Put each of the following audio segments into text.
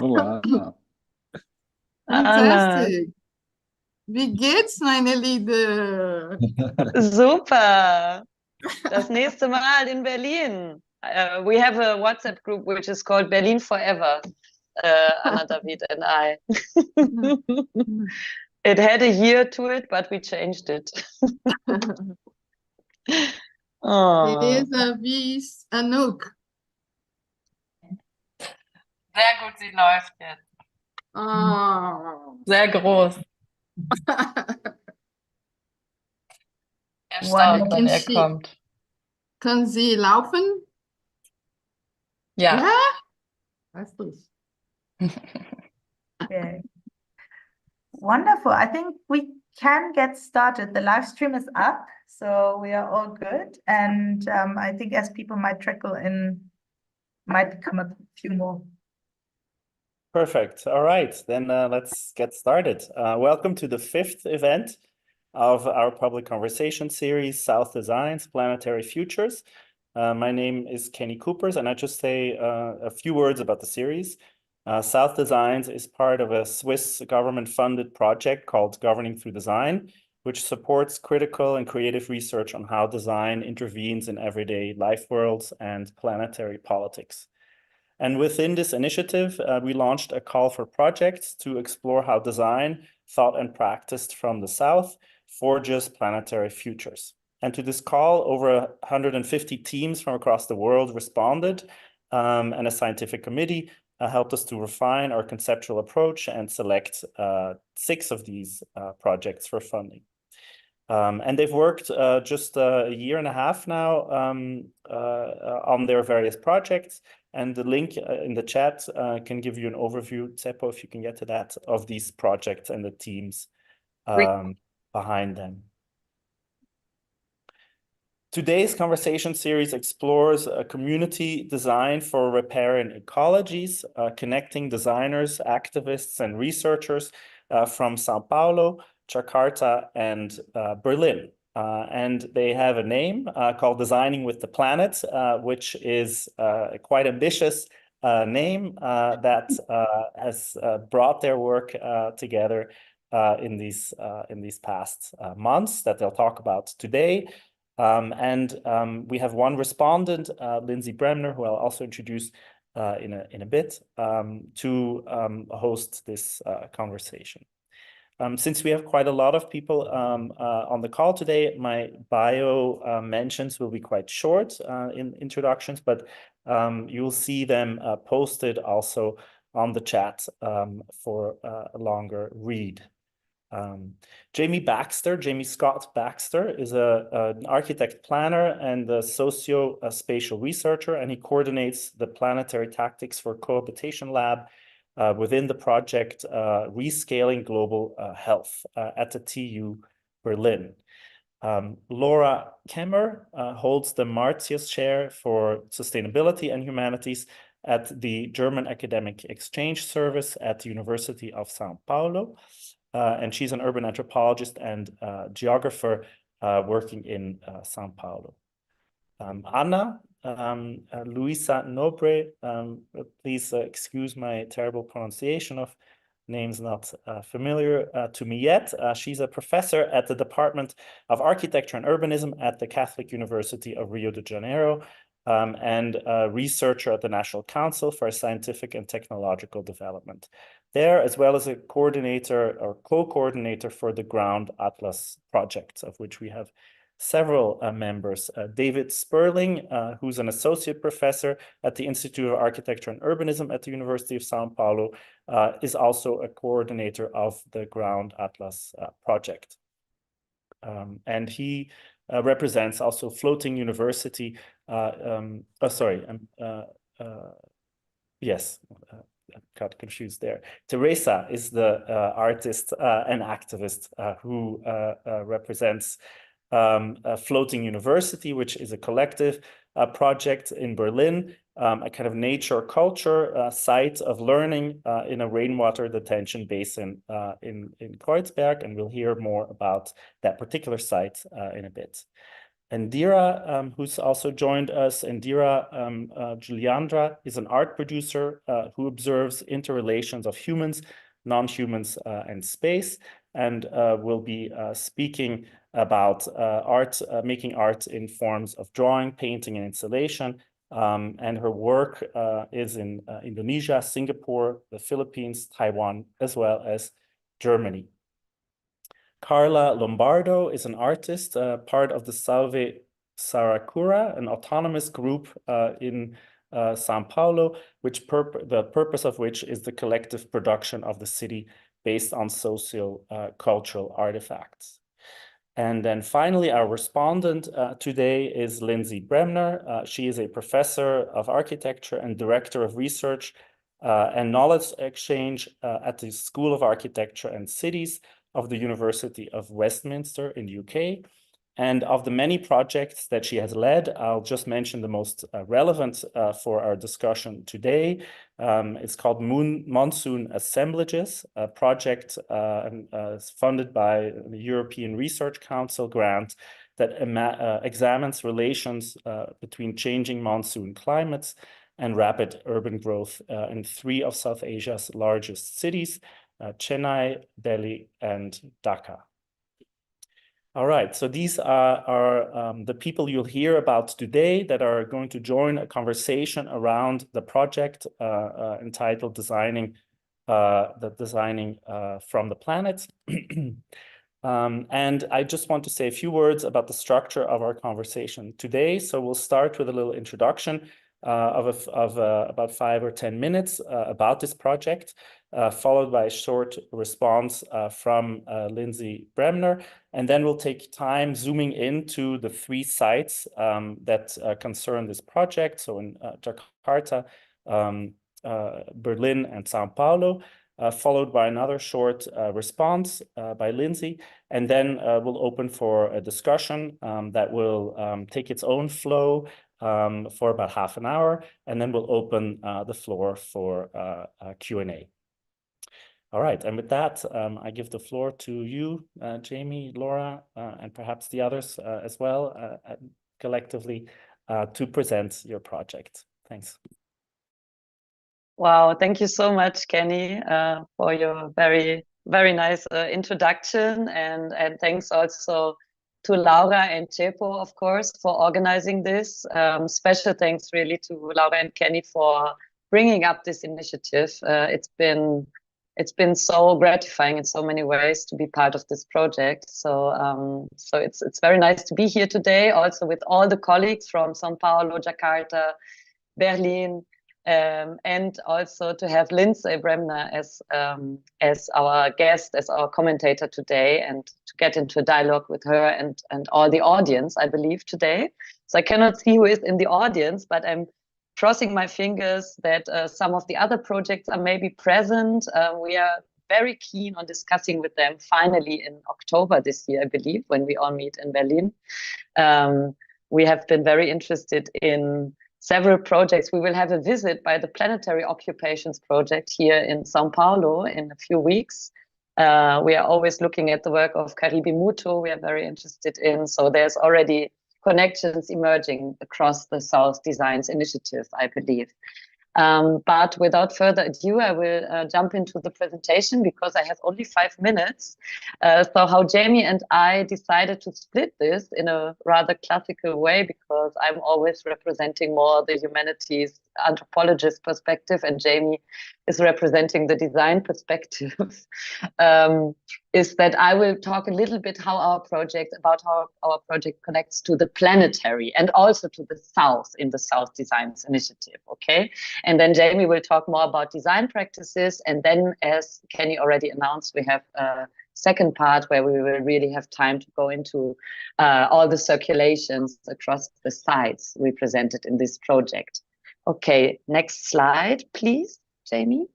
Olá. Anna, Fantastic. Wie geht's, meine Liebe? super. Das nächste Mal in Berlin. We have a WhatsApp group which is called Berlin Forever, Anna, David, and I. It had a year to it, but we changed it. Oh. Elisa, wie ist Anouk? Sehr gut, sie läuft jetzt. Oh. Sehr groß. Erstaunt, wenn er kommt. Kann sie laufen? Ja. Ja? Weißt du. Okay. Wonderful. I think we can get started. The live stream is up, so we are all good. And I think as people might trickle in, might come a few more. Perfect. All right, then let's get started. Welcome to the fifth event of our public conversation series, South Designs, Planetary Futures. My name is Kenny Coopers, and I just say a few words about the series. South Designs is part of a Swiss government-funded project called Governing Through Design, which supports critical and creative research on how design intervenes in everyday life worlds and planetary politics. And within this initiative, we launched a call for projects to explore how design, thought and practiced from the South, forges planetary futures. And to this call, over 150 teams from across the world responded, and a scientific committee helped us to refine our conceptual approach and select 6 of these projects for funding. And they've worked just a year and a half now on their various projects. And the link in the chat can give you an overview, Seppo, if you can get to that, of these projects and the teams behind them. Today's conversation series explores a community design for riparian ecologies, connecting designers, activists, and researchers from São Paulo, Jakarta, and Berlin. And they have a name called Designing with the Planet, which is a quite ambitious name that has brought their work together in these past months that they'll talk about today. We have one respondent, Lindsay Bremner, who I'll also introduce in a bit, to host this conversation. Since we have quite a lot of people on the call today, my bio mentions will be quite short in introductions, but you'll see them posted also on the chat for a longer read. Jamie Scott Baxter is an architect planner and a socio-spatial researcher, and he coordinates the Planetary Tactics for Cohabitation Lab within the project Rescaling Global Health at the TU Berlin. Laura Kemmer holds the Martius Chair for Sustainability and Humanities at the German Academic Exchange Service at the University of São Paulo. And she's an urban anthropologist and geographer working in São Paulo. Anna Luisa Nobre, please excuse my terrible pronunciation of names not familiar to me yet. She's a professor at the Department of Architecture and Urbanism at the Catholic University of Rio de Janeiro, and a researcher at the National Council for Scientific and Technological Development there, as well as a coordinator or co-coordinator for the Ground Atlas project, of which we have several members. David Sperling, who's an associate professor at the Institute of Architecture and Urbanism at the University of São Paulo, is also a coordinator of the Ground Atlas project. And he represents also Floating University. Yes. Got confused there. Teresa is the artist and activist who represents Floating University, which is a collective project in Berlin, a kind of nature culture site of learning in a rainwater detention basin in Kreuzberg, and we'll hear more about that particular site in a bit. Indira, who's also joined us. Indira Juliandra is an art producer who observes interrelations of humans, non-humans, and space, and will be speaking about making art in forms of drawing, painting, and installation. And her work is in Indonesia, Singapore, the Philippines, Taiwan, as well as Germany. Carla Lombardo is an artist, part of the Salve Saracura, an autonomous group in São Paulo, the purpose of which is the collective production of the city based on socio-cultural artifacts. And then finally, our respondent today is Lindsay Bremner. She is a professor of architecture and director of research and knowledge exchange at the School of Architecture and Cities of the University of Westminster in the UK. And of the many projects that she has led, I'll just mention the most relevant for our discussion today. It's called Monsoon Assemblages, a project funded by the European Research Council grant that examines relations between changing monsoon climates and rapid urban growth in 3 of South Asia's largest cities, Chennai, Delhi, and Dhaka. All right, so these are the people you'll hear about today that are going to join a conversation around the project entitled Designing from the Planet. And I just want to say a few words about the structure of our conversation today. So we'll start with a little introduction of about 5 or 10 minutes about this project, followed by a short response from Lindsay Bremner. And then we'll take time zooming into the 3 sites that concern this project. So in Jakarta, Berlin, and São Paulo, followed by another short response by Lindsay. And then we'll open for a discussion that will take its own flow for about half an hour, and then we'll open the floor for Q&A. All right, and with that, I give the floor to you, Jamie, Laura, and perhaps the others as well, collectively, to present your project. Thanks. Wow, thank you so much, Kenny, for your very, very nice introduction, and thanks also to Laura and Cepo, of course, for organizing this. Special thanks really to Laura and Kenny for bringing up this initiative. It's been so gratifying in so many ways to be part of this project. So it's very nice to be here today, also with all the colleagues from São Paulo, Jakarta, Berlin, and also to have Lindsay Bremner as our guest, as our commentator today, and to get into a dialogue with her and all the audience, I believe, today. So I cannot see who is in the audience, but I'm crossing my fingers that some of the other projects are maybe present. We are very keen on discussing with them finally in October this year, I believe, when we all meet in Berlin. We have been very interested in several projects. We will have a visit by the Planetary Occupations Project here in São Paulo in a few weeks. We are always looking at the work of Karibi Mutu. We are very interested in. So there's already connections emerging across the South Designs Initiative, I believe. But without further ado, I will jump into the presentation because I have only 5 minutes. So how Jamie and I decided to split this in a rather classical way, because I'm always representing more the humanities anthropologist perspective and Jamie is representing the design perspective, is that I will talk a little bit about how our project connects to the planetary and also to the South in the South Designs Initiative, okay? And then Jamie will talk more about design practices. And then, as Kenny already announced, we have a second part where we will really have time to go into all the circulations across the sites represented in this project. Okay, next slide, please, Jamie.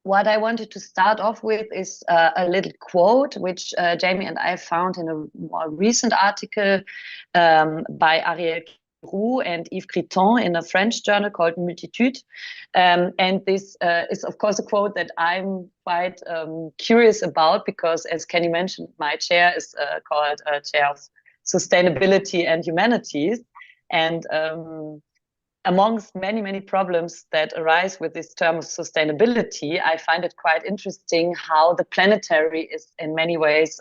What I wanted to start off with is a little quote, which Jamie and I found in a more recent article by Ariel Roux and Yves Criton in a French journal called Multitude. And this is, of course, a quote that I'm quite curious about, because, as Kenny mentioned, my chair is called Chair of Sustainability and Humanities. And amongst many, many problems that arise with this term of sustainability, I find it quite interesting how the planetary is in many ways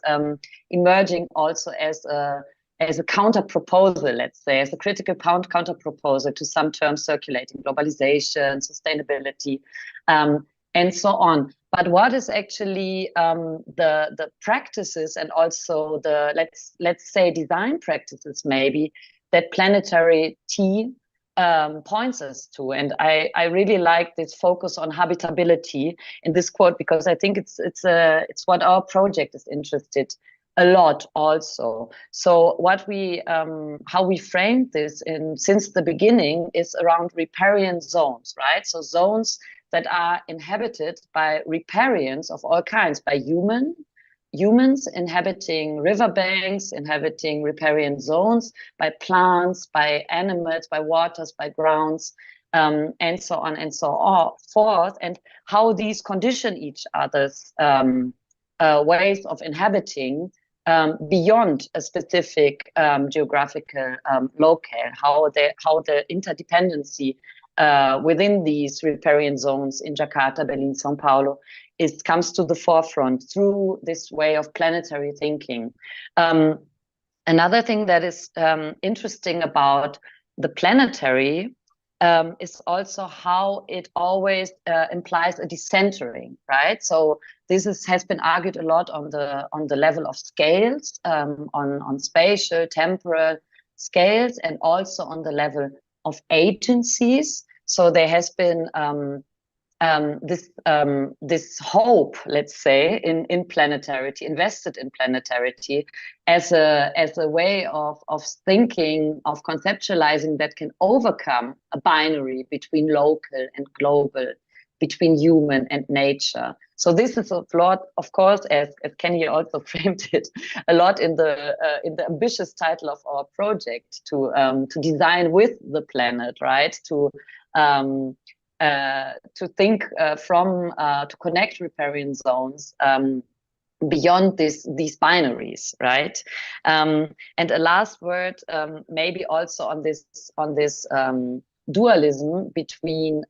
emerging also as a counter proposal, let's say, as a critical counter proposal to some terms circulating: globalization, sustainability, and so on. But what is actually the practices, and also the let's say design practices maybe, that planetary T points us to? And I really like this focus on habitability in this quote, because I think it's what our project is interested a lot also. So what we how we framed this since the beginning is around riparian zones, right? So zones that are inhabited by riparians of all kinds, by humans inhabiting riverbanks, inhabiting riparian zones, by plants, by animals, by waters, by grounds, and so on and so forth, and how these condition each other's ways of inhabiting beyond a specific geographical locale, how the interdependency within these riparian zones in Jakarta, Berlin, São Paulo comes to the forefront through this way of planetary thinking. Another thing that is interesting about the planetary is also how it always implies a decentering, right? So this has been argued a lot on the level of scales, on spatial, temporal scales, and also on the level of agencies. So there has been this hope, let's say, in planetarity, invested in planetarity as a way of thinking, of conceptualizing that can overcome a binary between local and global, between human and nature. So this is a lot, of course, as Kenny also framed it, a lot in the ambitious title of our project, to design with the planet, right? To think to connect riparian zones beyond these binaries, right? And a last word, maybe also on this dualism between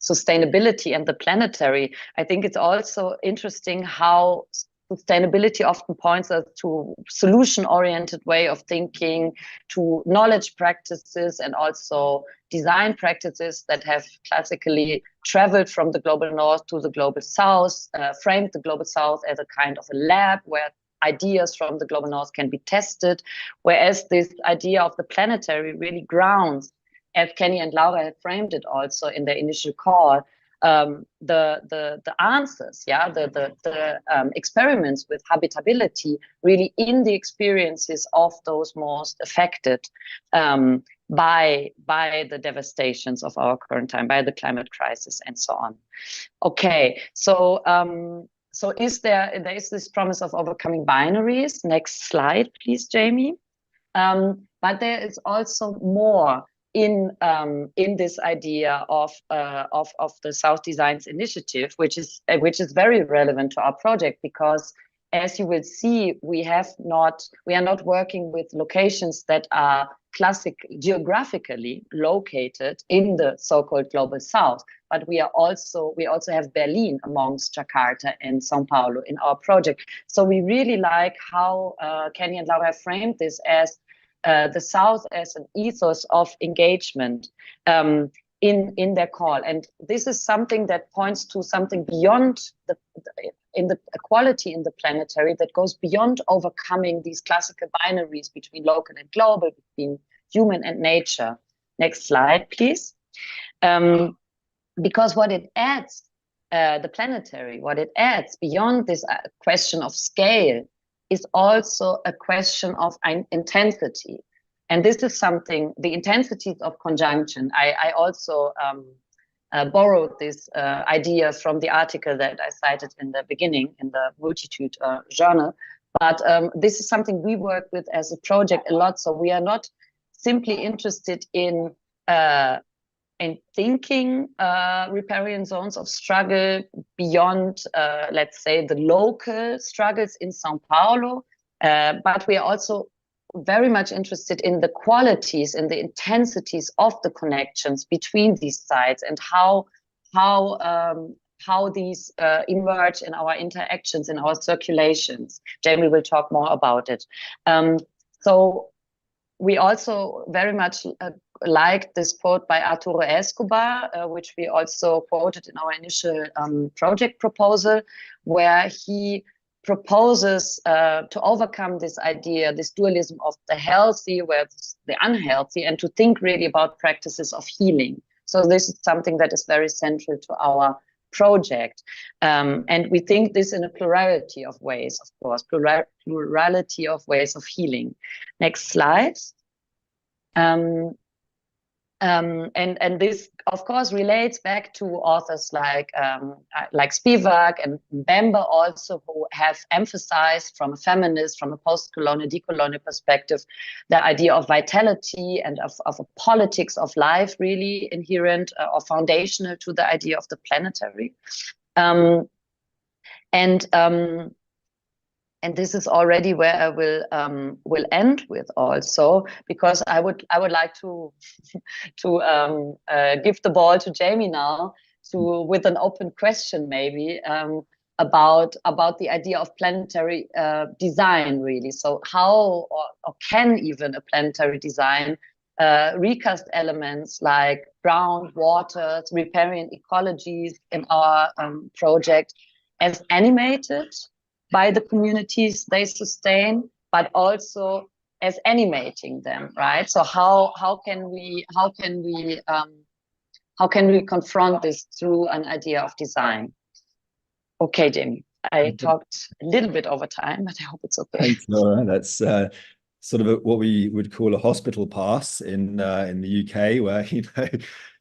sustainability and the planetary. I think it's also interesting how sustainability often points us to solution-oriented way of thinking, to knowledge practices, and also design practices that have classically traveled from the global north to the global south, framed the global south as a kind of a lab where ideas from the global north can be tested, whereas this idea of the planetary really grounds, as Kenny and Laura had framed it also in their initial call, the answers, the experiments with habitability really in the experiences of those most affected by the devastations of our current time, by the climate crisis, and so on. Okay, so there is this promise of overcoming binaries. Next slide, please, Jamie. But there is also more in this idea of the South Designs Initiative, which is very relevant to our project, because, as you will see, we are not working with locations that are geographically located in the so-called global South, but we also have Berlin amongst Jakarta and São Paulo in our project. So we really like how Kenny and Laura framed this as the South as an ethos of engagement in their call. And this is something that points to something beyond the equality in the planetary, that goes beyond overcoming these classical binaries between local and global, between human and nature. Next slide, please. Because what it adds, the planetary, what it adds beyond this question of scale, is also a question of intensity. And this is something, the intensities of conjunction. I also borrowed this idea from the article that I cited in the beginning in the Multitude journal. But this is something we work with as a project a lot. So we are not simply interested in thinking riparian zones of struggle beyond, let's say, the local struggles in São Paulo, but we are also very much interested in the qualities and the intensities of the connections between these sites and how these emerge in our interactions, in our circulations. Jamie will talk more about it. So we also very much like this quote by Arturo Escobar, which we also quoted in our initial project proposal, where he proposes to overcome this idea, this dualism of the healthy versus the unhealthy, and to think really about practices of healing. So this is something that is very central to our project. And we think this in a plurality of ways, of course, plurality of ways of healing. Next slide. And this, of course, relates back to authors like Spivak and Mbembe also, who have emphasized from a feminist, from a post-colonial, decolonial perspective, the idea of vitality and of a politics of life really inherent or foundational to the idea of the planetary. And this is already where I will end with also, because I would like to give the ball to Jamie now with an open question maybe about the idea of planetary design really. So how or can even a planetary design recast elements like ground, waters, riparian ecologies in our project as animated by the communities they sustain, but also as animating them, right? So how can we confront this through an idea of design? Okay, Jamie, I talked a little bit over time, but I hope it's okay. Thanks, Laura. That's sort of what we would call a hospital pass in the UK, where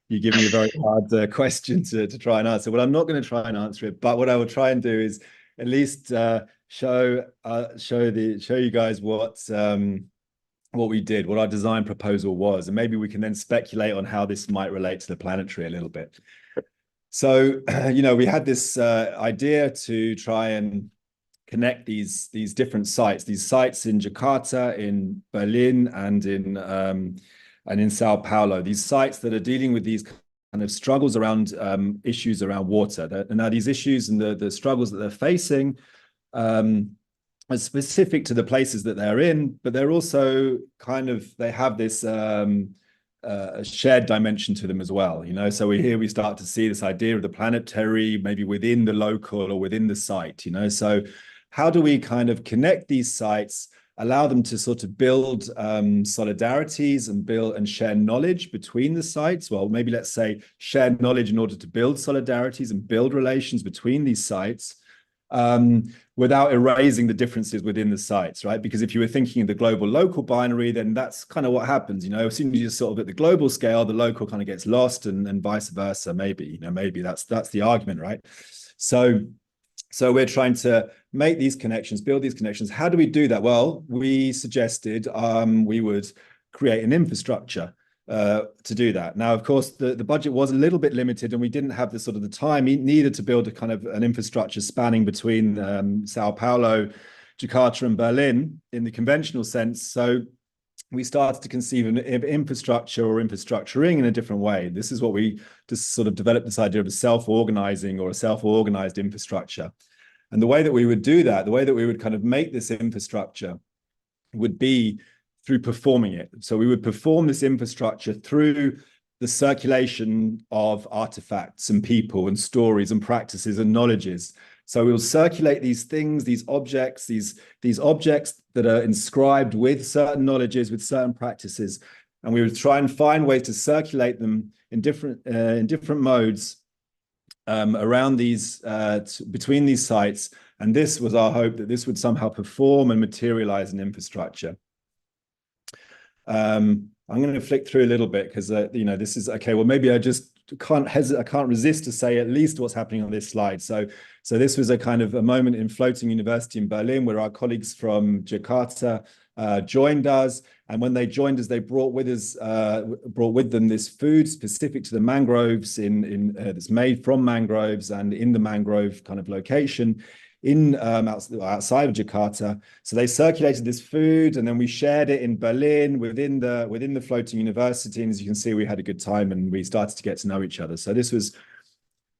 you give me a very hard question to try and answer. Well, I'm not going to try and answer it, but what I will try and do is at least show you guys what we did, what our design proposal was, and maybe we can then speculate on how this might relate to the planetary a little bit. So, we had this idea to try and connect these different sites, these sites in Jakarta, in Berlin, and in São Paulo, these sites that are dealing with these kind of struggles around issues around water. Now these issues and the struggles that they're facing are specific to the places that they're in, but they're also they have this a shared dimension to them as well. So we start to see this idea of the planetary maybe within the local or within the site. So how do we kind of connect these sites, allow them to sort of build solidarities and share knowledge between the sites? Well, maybe let's say share knowledge in order to build solidarities and build relations between these sites without erasing the differences within the sites, right? Because if you were thinking of the global-local binary, then that's kind of what happens. As soon as you're sort of at the global scale, the local kind of gets lost, and vice versa. Maybe that's the argument, right? So we're trying to make these connections, build these connections. How do we do that? Well, we suggested we would create an infrastructure to do that. Now, of course, the budget was a little bit limited, and we didn't have the time needed to build a kind of an infrastructure spanning between São Paulo, Jakarta, and Berlin in the conventional sense. So we started to conceive of infrastructure or infrastructuring in a different way. This is what we just sort of developed, this idea of a self-organizing or a self-organized infrastructure. And the way that we would do that, the way that we would kind of make this infrastructure would be through performing it. So we would perform this infrastructure through the circulation of artifacts and people and stories and practices and knowledges. So we'll circulate these things, these objects that are inscribed with certain knowledges, with certain practices, and we would try and find ways to circulate them in different modes around these between these sites. And this was our hope, that this would somehow perform and materialize an infrastructure. I'm going to flick through a little bit because this is okay. Well, maybe I just can't resist to say at least what's happening on this slide. So this was a kind of a moment in Floating University in Berlin, where our colleagues from Jakarta joined us, And when they joined us, they brought with them this food specific to the mangroves that's made from mangroves and in the mangrove kind of location outside of Jakarta. So they circulated this food, and then we shared it in Berlin within the floating university. And as you can see, we had a good time and we started to get to know each other. So this was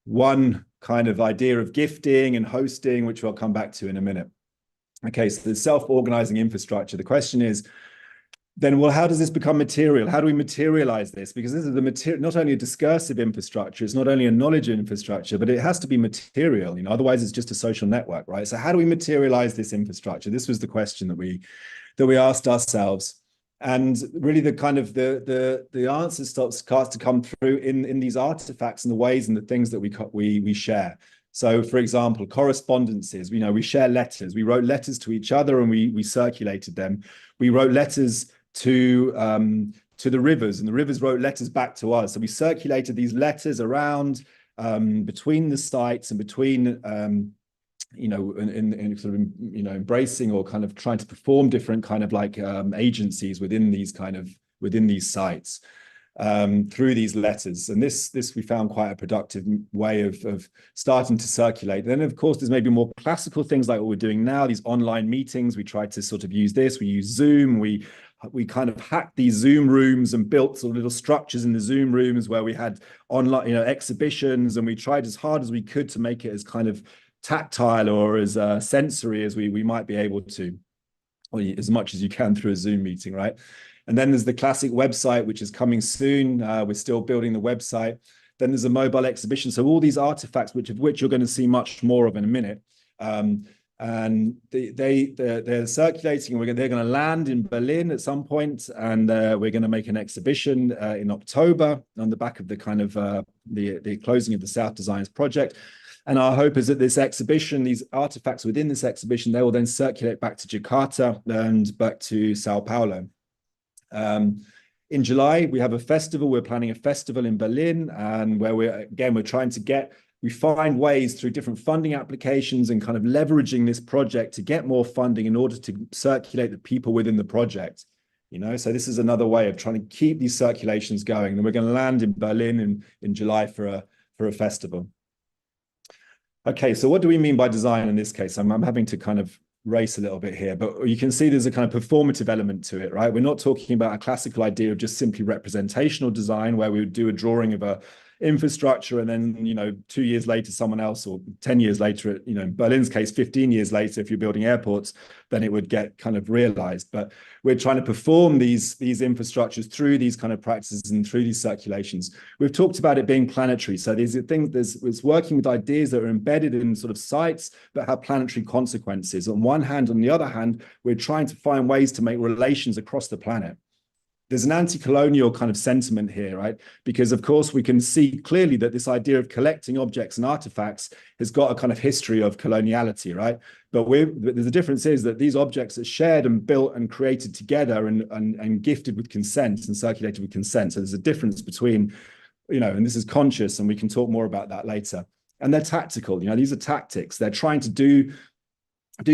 one kind of idea of gifting and hosting, which we'll come back to in a minute. Okay, so the self-organizing infrastructure. The question is, then, well, how does this become material? How do we materialize this? Because this is not only a discursive infrastructure, it's not only a knowledge infrastructure, but it has to be material, otherwise it's just a social network, right? So how do we materialize this infrastructure? This was the question that we asked ourselves. And really the kind of the answers starts to come through in these artifacts and the ways and the things that we share. So, for example, correspondences, we share letters. We wrote letters to each other and we circulated them. We wrote letters to the rivers, and the rivers wrote letters back to us. So we circulated these letters around between the sites and between in sort of embracing or kind of trying to perform different kind of like agencies within these sites through these letters. And this we found quite a productive way of starting to circulate. Then of course there's maybe more classical things like what we're doing now, these online meetings. We tried to sort of use this. We use Zoom. We kind of hacked these Zoom rooms and built sort of little structures in the Zoom rooms where we had online exhibitions, and we tried as hard as we could to make it as kind of tactile or as sensory as we might be able to, or as much as you can through a Zoom meeting, right? And then there's the classic website, which is coming soon. We're still building the website. Then there's a mobile exhibition. So all these artifacts, which you're going to see much more of in a minute. And they're circulating. They're going to land in Berlin at some point, and we're going to make an exhibition in October on the back of the kind of the closing of the South Designs project. And our hope is that this exhibition, these artifacts within this exhibition, they will then circulate back to Jakarta and back to São Paulo. In July, we have a festival. We're planning a festival in Berlin, and where we're trying to we find ways through different funding applications and kind of leveraging this project to get more funding in order to circulate the people within the project. So this is another way of trying to keep these circulations going. And we're going to land in Berlin in July for a festival. Okay, so what do we mean by design in this case? I'm having to kind of race a little bit here, but you can see there's a kind of performative element to it, right? We're not talking about a classical idea of just simply representational design where we would do a drawing of a infrastructure and then 2 years later someone else, or 10 years later, in Berlin's case 15 years later, if you're building airports, then it would get kind of realized. But we're trying to perform these infrastructures through these kind of practices and through these circulations. We've talked about it being planetary, so these are things, it's working with ideas that are embedded in sort of sites but have planetary consequences on one hand. On the other hand, we're trying to find ways to make relations across the planet. There's an anti-colonial kind of sentiment here, right? Because of course we can see clearly that this idea of collecting objects and artifacts has got a kind of history of coloniality, right? But the difference is that these objects are shared and built and created together and gifted with consent and circulated with consent. So there's a difference between, and this is conscious, and we can talk more about that later. And they're tactical, these are tactics. They're trying to do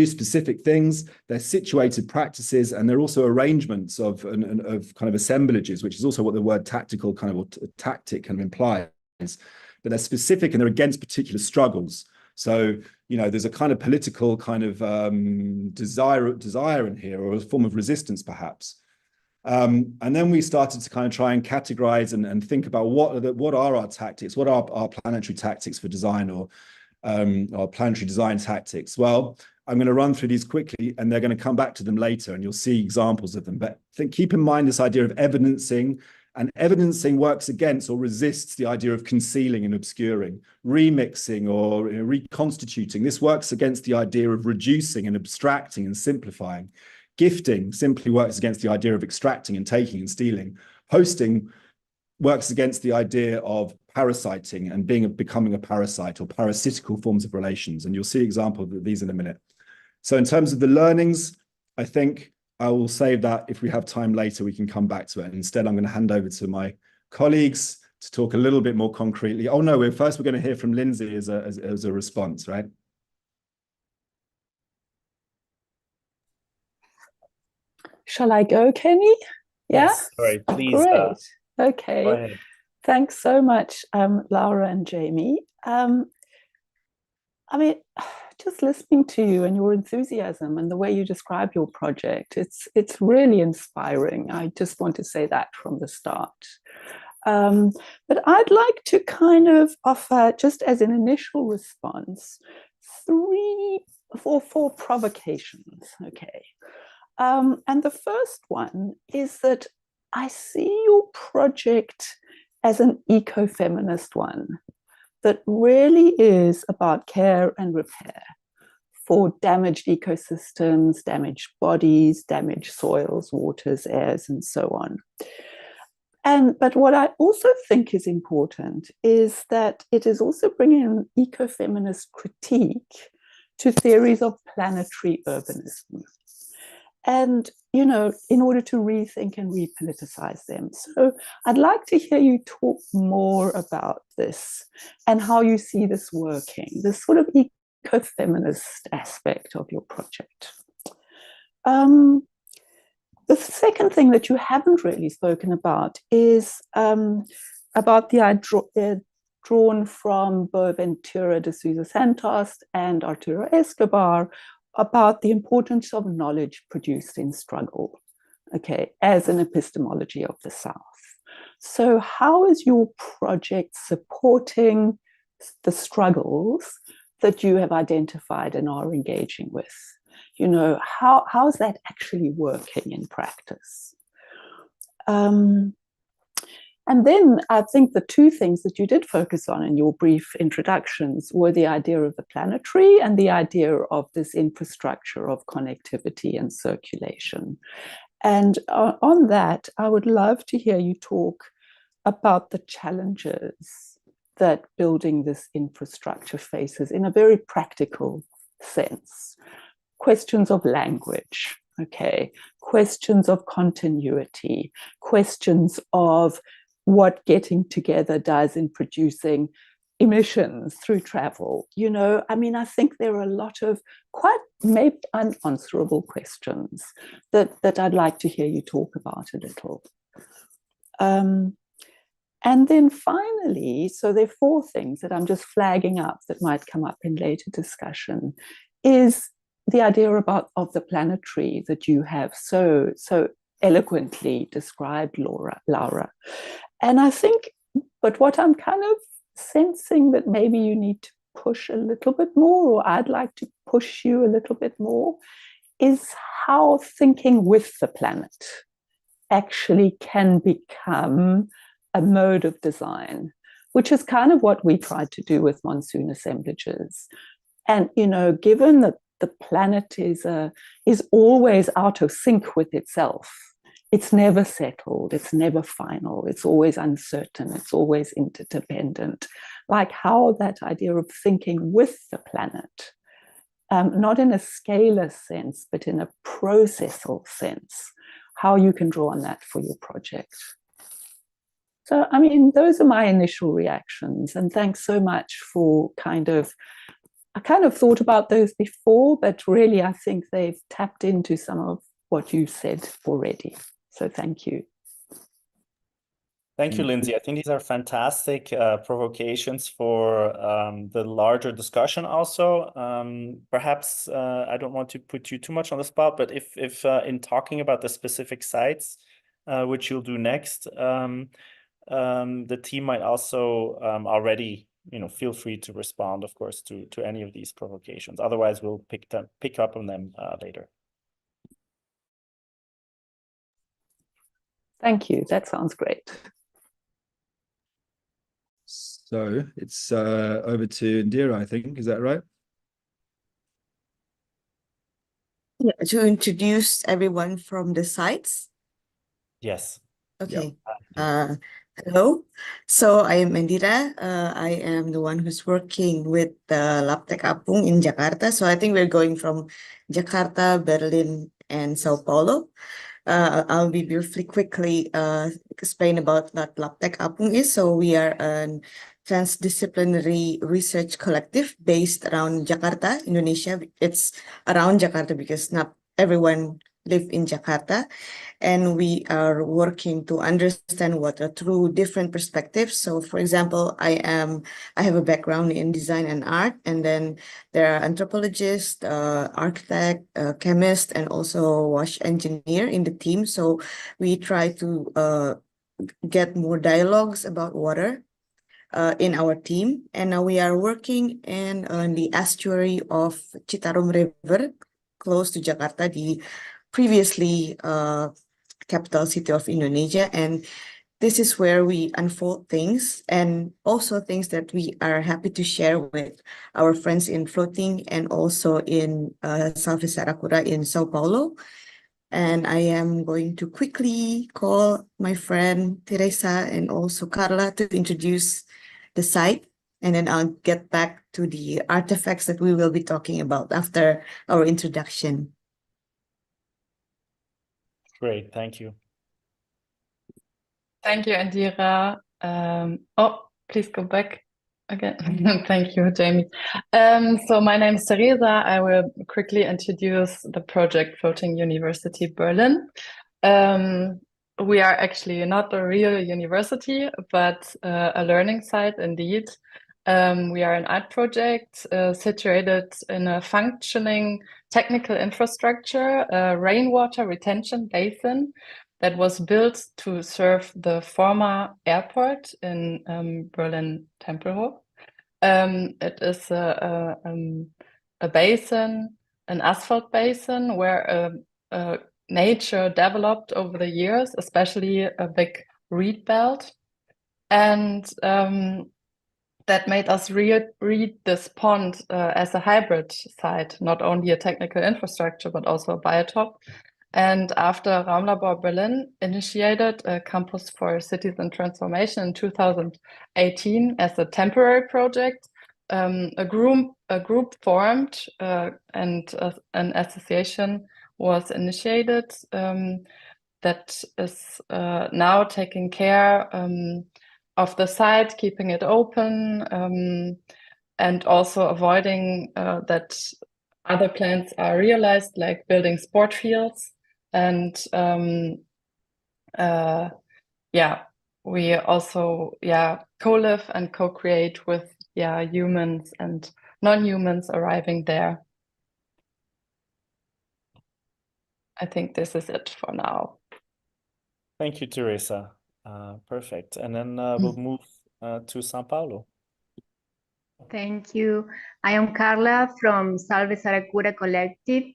specific things. They're situated practices, and they're also arrangements of kind of assemblages, which is also what the word tactical kind of, or tactic kind of implies. But they're specific and they're against particular struggles. So, there's a kind of political kind of desire in here, or a form of resistance perhaps. And then we started to kind of try and categorize and think about what are our tactics, what are our planetary tactics for design, or planetary design tactics. Well, I'm going to run through these quickly, and they're going to come back to them later, and you'll see examples of them. But keep in mind this idea of evidencing, and evidencing works against or resists the idea of concealing and obscuring. Remixing or reconstituting, this works against the idea of reducing and abstracting and simplifying. Gifting simply works against the idea of extracting and taking and stealing. Hosting works against the idea of parasiting and becoming a parasite, or parasitical forms of relations. And you'll see examples of these in a minute. So in terms of the learnings, I think I will save that. If we have time later, we can come back to it. And instead, I'm going to hand over to my colleagues to talk a little bit more concretely. Oh no, we're going to hear from Lindsay as a response, right? Shall I go, Kenny? Yeah? Yes, sorry, please. Great. Go Okay. ahead. Thanks so much, Laura and Jamie. I mean, just listening to you and your enthusiasm and the way you describe your project, it's really inspiring. I just want to say that from the start. But I'd like to kind of offer, just as an initial response, four provocations, okay? And the first one is that I see your project as an ecofeminist one that really is about care and repair for damaged ecosystems, damaged bodies, damaged soils, waters, airs, and so on. But what I also think is important is that it is also bringing an ecofeminist critique to theories of planetary urbanism. And, you know, in order to rethink and repoliticize them. So I'd like to hear you talk more about this and how you see this working, this sort of ecofeminist aspect of your project. The second thing that you haven't really spoken about is about the idea drawn from Boaventura de Sousa Santos and Arturo Escobar about the importance of knowledge produced in struggle, okay, as an epistemology of the South. So how is your project supporting the struggles that you have identified and are engaging with? You know, how is that actually working in practice? And then I think the two things that you did focus on in your brief introductions were the idea of the planetary and the idea of this infrastructure of connectivity and circulation. And on that, I would love to hear you talk about the challenges that building this infrastructure faces in a very practical sense. Questions of language, okay, questions of continuity, questions of what getting together does in producing emissions through travel. You know, I mean, I think there are a lot of quite maybe unanswerable questions that I'd like to hear you talk about a little. And then finally, so there are four things that I'm just flagging up that might come up in later discussion, is the idea of the planetary that you have so eloquently described, Laura. And I think, but what I'm kind of sensing that maybe you need to push a little bit more, or I'd like to push you a little bit more, is how thinking with the planet actually can become a mode of design, which is kind of what we tried to do with monsoon assemblages. And, you know, given that the planet is always out of sync with itself, it's never settled, it's never final, it's always uncertain, it's always interdependent. Like how that idea of thinking with the planet, not in a scalar sense, but in a processal sense, how you can draw on that for your project. So, I mean, those are my initial reactions, and thanks so much for I kind of thought about those before, but really I think they've tapped into some of what you said already. So thank you. Thank you, Lindsay. I think these are fantastic provocations for the larger discussion also. Perhaps I don't want to put you too much on the spot, but if in talking about the specific sites, which you'll do next, the team might also already, you know, feel free to respond, of course, to any of these provocations. Otherwise, we'll pick up on them later. Thank you. That sounds great. So it's over to Indira, I think. Is that right? Yeah, to introduce everyone from the sites. Yes. Okay. Hello. So I am Indira. I am the one who's working with the Labtech Apung in Jakarta. So I think we're going from Jakarta, Berlin, and São Paulo. I'll be briefly quickly explain about what Labtech Apung is. So we are a transdisciplinary research collective based around Jakarta, Indonesia. It's around Jakarta because not everyone live in Jakarta, and we are working to understand water through different perspectives. So, for example, I have a background in design and art, and then there are anthropologists, architect, chemist, and also wash engineer in the team. So we try to get more dialogues about water in our team. And now we are working in the estuary of Citarum River, close to Jakarta, the previously capital city of Indonesia. And this is where we unfold things, and also things that we are happy to share with our friends in Floating and also in Salve Saracura in São Paulo. And I am going to quickly call my friend Teresa and also Carla to introduce the site, and then I'll get back to the artifacts that we will be talking about after our introduction. Great, thank you. Thank you, Indira. Oh, please go back again. Thank you, Jamie. So my name is Teresa. I will quickly introduce the project Floating University Berlin. We are actually not a real university, but a learning site indeed. We are an art project situated in a functioning technical infrastructure, a rainwater retention basin that was built to serve the former airport in Berlin Tempelhof. It is a basin, an asphalt basin, where nature developed over the years, especially a big reed belt. And that made us read this pond as a hybrid site, not only a technical infrastructure, but also a biotop. And after Raumlabor Berlin initiated a Campus for Cities and Transformation in 2018 as a temporary project, a group formed and an association was initiated that is now taking care of the site, keeping it open, and also avoiding that other plans are realized, like building sport fields. And we also co-live and co-create with humans and non-humans arriving there. I think this is it for now. Thank you, Teresa. Perfect. And then we'll move to São Paulo. Thank you. I am Carla from Salve Saracura Collective.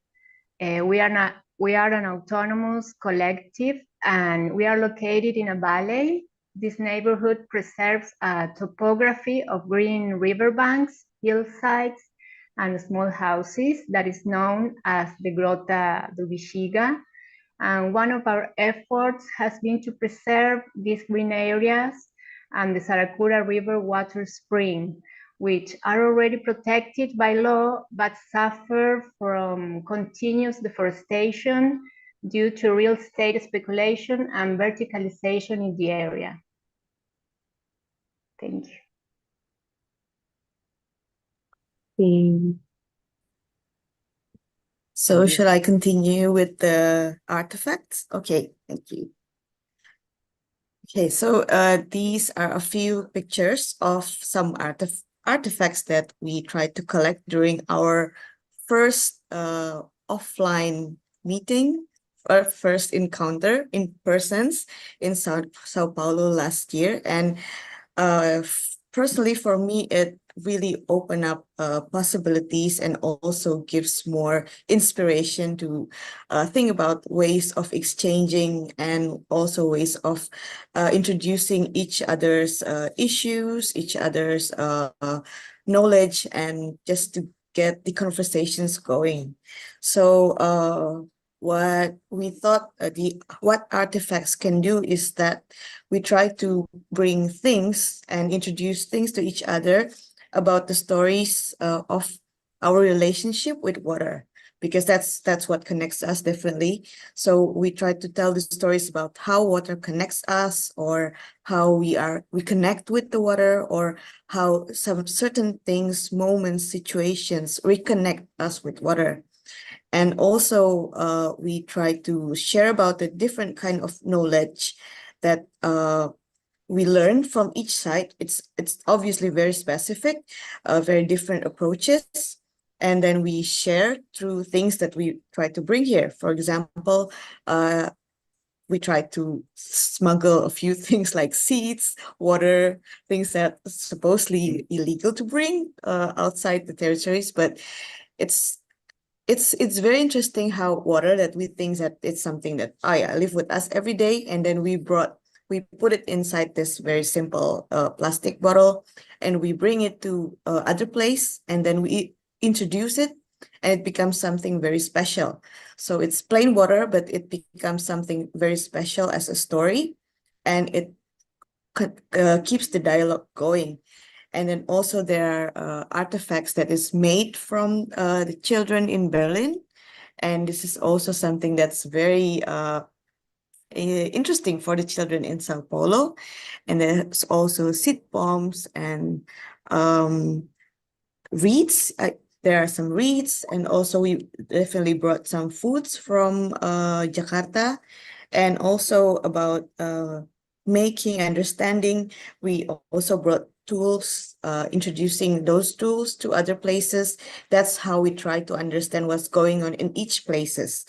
We are an autonomous collective, and we are located in a valley. This neighborhood preserves a topography of green riverbanks, hillsides, and small houses that is known as the Grota do Bexiga. And one of our efforts has been to preserve these green areas and the Saracura River water spring, which are already protected by law, but suffer from continuous deforestation due to real estate speculation and verticalization in the area. Thank you. So should I continue with the artifacts? Okay, thank you. Okay, so these are a few pictures of some artifacts that we tried to collect during our first offline meeting, or first encounter in persons in Sao Paulo last year. And personally, for me, it really opened up possibilities and also gives more inspiration to think about ways of exchanging and also ways of introducing each other's issues, each other's knowledge, and just to get the conversations going. So what we thought what artifacts can do is that we try to bring things and introduce things to each other about the stories of our relationship with water, because that's what connects us differently. So we try to tell the stories about how water connects us, or how we connect with the water, or how some certain things, moments, situations reconnect us with water. And also we try to share about the different kind of knowledge that we learn from each site. It's obviously very specific, very different approaches. And then we share through things that we try to bring here. For example, we try to smuggle a few things like seeds, water, things that are supposedly illegal to bring outside the territories. But it's very interesting how water that we think that it's something that live with us every day, and then we put it inside this very simple plastic bottle, and we bring it to other place, and then we introduce it, and it becomes something very special. So it's plain water, but it becomes something very special as a story, and it keeps the dialogue going. And then also there are artifacts that is made from the children in Berlin. And this is also something that's very interesting for the children in São Paulo. And there's also seed bombs and reeds. There are some reeds, and also we definitely brought some foods from Jakarta, and also about making, understanding. We also brought tools, introducing those tools to other places. That's how we try to understand what's going on in each places.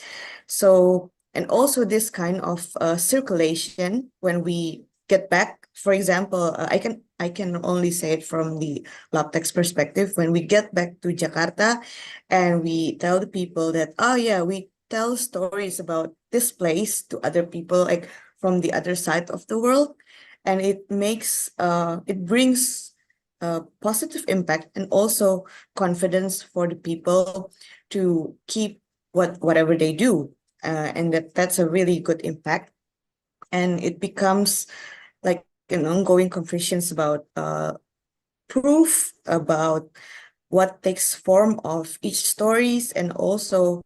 So, and also this kind of circulation when we get back. For example, I can only say it from the LabTech's perspective. When we get back to Jakarta and we tell the people that, oh yeah, we tell stories about this place to other people, like from the other side of the world, and it makes it brings positive impact and also confidence for the people to keep whatever they do, and that's a really good impact. And it becomes like an ongoing conversations about proof, about what takes form of each stories, and also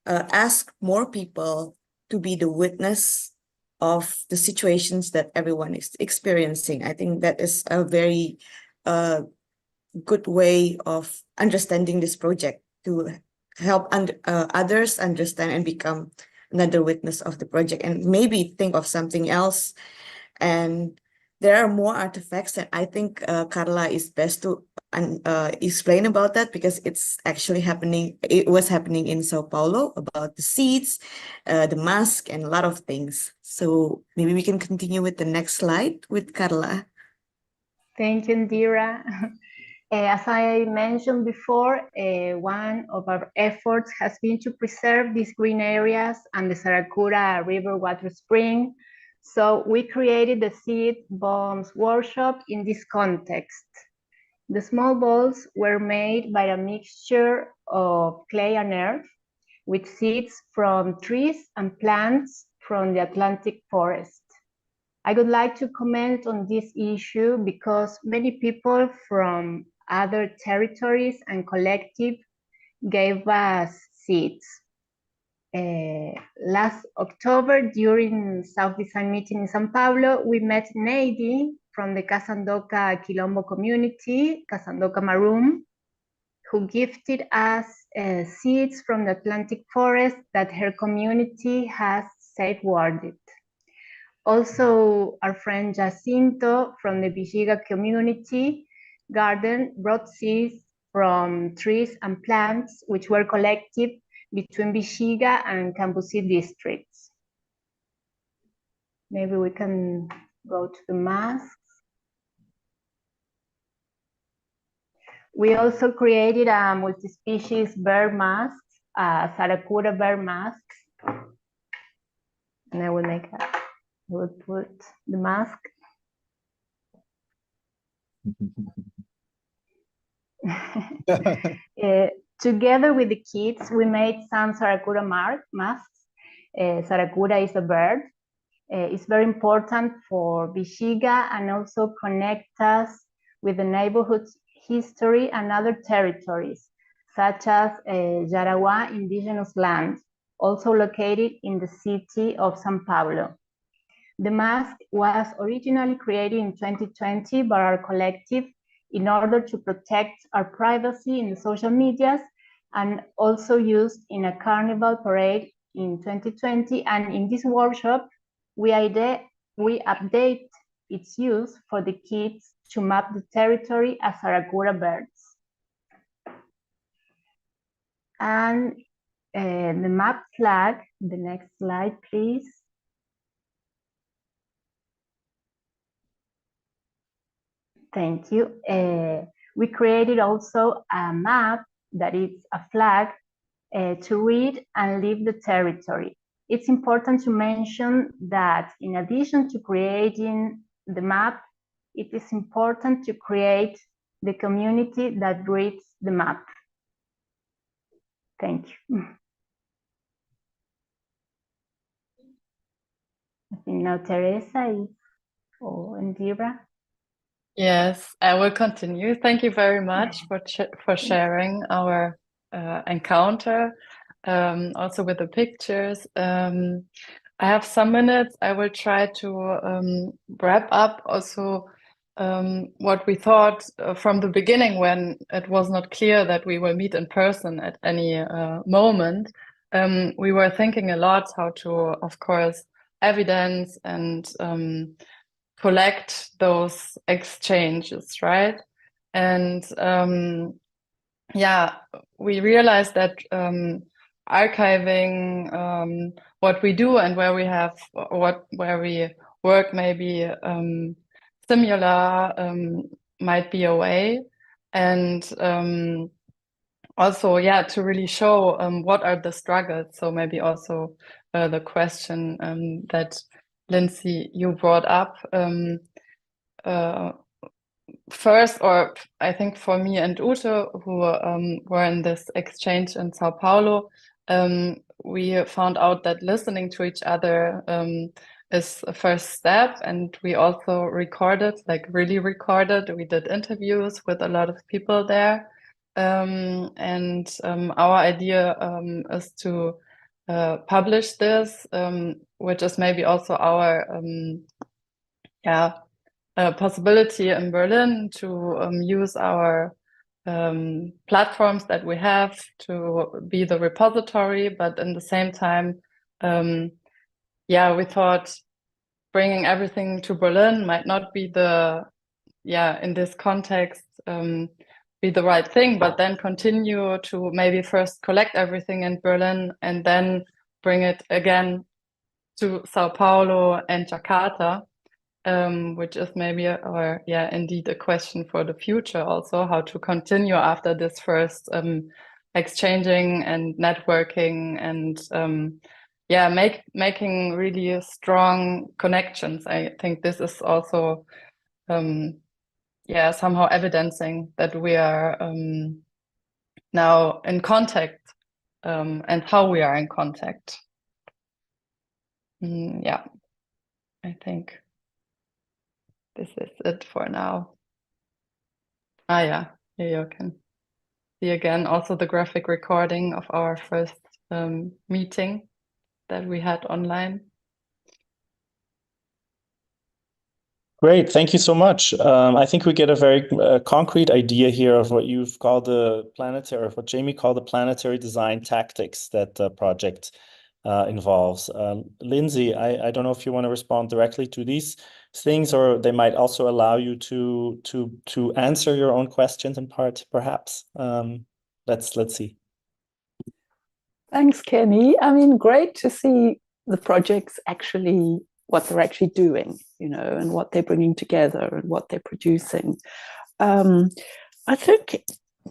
ask more people to be the witness of the situations that everyone is experiencing. I think that is a very good way of understanding this project, to help others understand and become another witness of the project, and maybe think of something else. And there are more artifacts that I think Carla is best to explain about that, because it's actually happening. It was happening in São Paulo about the seeds, the mask, and a lot of things. So maybe we can continue with the next slide with Carla. Thank you, Indira. As I mentioned before, one of our efforts has been to preserve these green areas and the Saracura River water spring. So we created the Seed Bombs workshop in this context. The small balls were made by a mixture of clay and earth with seeds from trees and plants from the Atlantic forest. I would like to comment on this issue because many people from other territories and collective gave us seeds. Last October, during South Design meeting in São Paulo, we met Neidi from the Casandoca Quilombo community, Casandoca Maroon, who gifted us seeds from the Atlantic forest that her community has safeguarded. Also, our friend Jacinto from the Bexiga community garden brought seeds from trees and plants which were collected between Bexiga and Cambuci districts. Maybe we can go to the masks. We also created a multi-species bird mask, Saracura bird masks. And I will put the mask. Together with the kids, we made some Saracura masks. Saracura is a bird. It's very important for Bexiga and also connect us with the neighborhood's history and other territories, such as Jarawa indigenous land, also located in the city of São Paulo. The mask was originally created in 2020 by our collective in order to protect our privacy in the social medias and also used in a carnival parade in 2020. And in this workshop, we update its use for the kids to map the territory as Aragura birds. And the map flag, the next slide, please. Thank you. We created also a map that is a flag to read and leave the territory. It's important to mention that in addition to creating the map, it is important to create the community that reads the map. Thank you. I think now Teresa is, or Indira. Yes, I will continue. Thank you very much for sharing our encounter, also with the pictures. I have some minutes. I will try to wrap up also what we thought from the beginning when it was not clear that we will meet in person at any moment. We were thinking a lot how to, of course, evidence and collect those exchanges, right? And yeah, we realized that archiving what we do and where we have where we work maybe similar might be a way, and also, yeah, to really show what are the struggles. So maybe also the question that Lindsay, you brought up first, or I think for me and Ute, who were in this exchange in São Paulo, we found out that listening to each other is a first step, and we also recorded, like really recorded. We did interviews with a lot of people there, and our idea is to publish this, which is maybe also our possibility in Berlin to use our platforms that we have to be the repository, but in the same time, we thought bringing everything to Berlin might not be in this context, be the right thing, but then continue to maybe first collect everything in Berlin and then bring it again to São Paulo and Jakarta, which is maybe indeed a question for the future also, how to continue after this first exchanging and networking and making really strong connections. I think this is also somehow evidencing that we are now in contact, and how we are in contact. I think this is it for now. Here you can see again also the graphic recording of our first meeting that we had online. Great, thank you so much. I think we get a very concrete idea here of what you've called what Jamie called the planetary design tactics that the project involves. Lindsay, I don't know if you want to respond directly to these things, or they might also allow you to answer your own questions in part, perhaps. Let's see. Thanks, Kenny. I mean, great to see the projects actually, what they're actually doing, and what they're bringing together and what they're producing. I think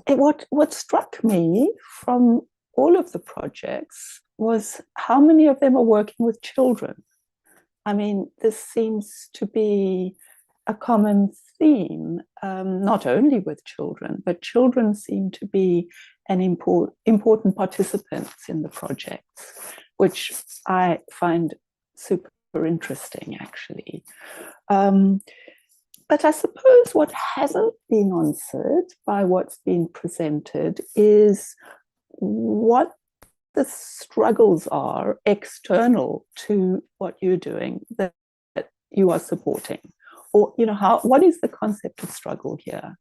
what struck me from all of the projects was how many of them are working with children. I mean, this seems to be a common theme, not only with children, but children seem to be an important participants in the projects, which I find super interesting, actually. But I suppose what hasn't been answered by what's been presented is what the struggles are external to what you're doing that you are supporting, or what is the concept of struggle here?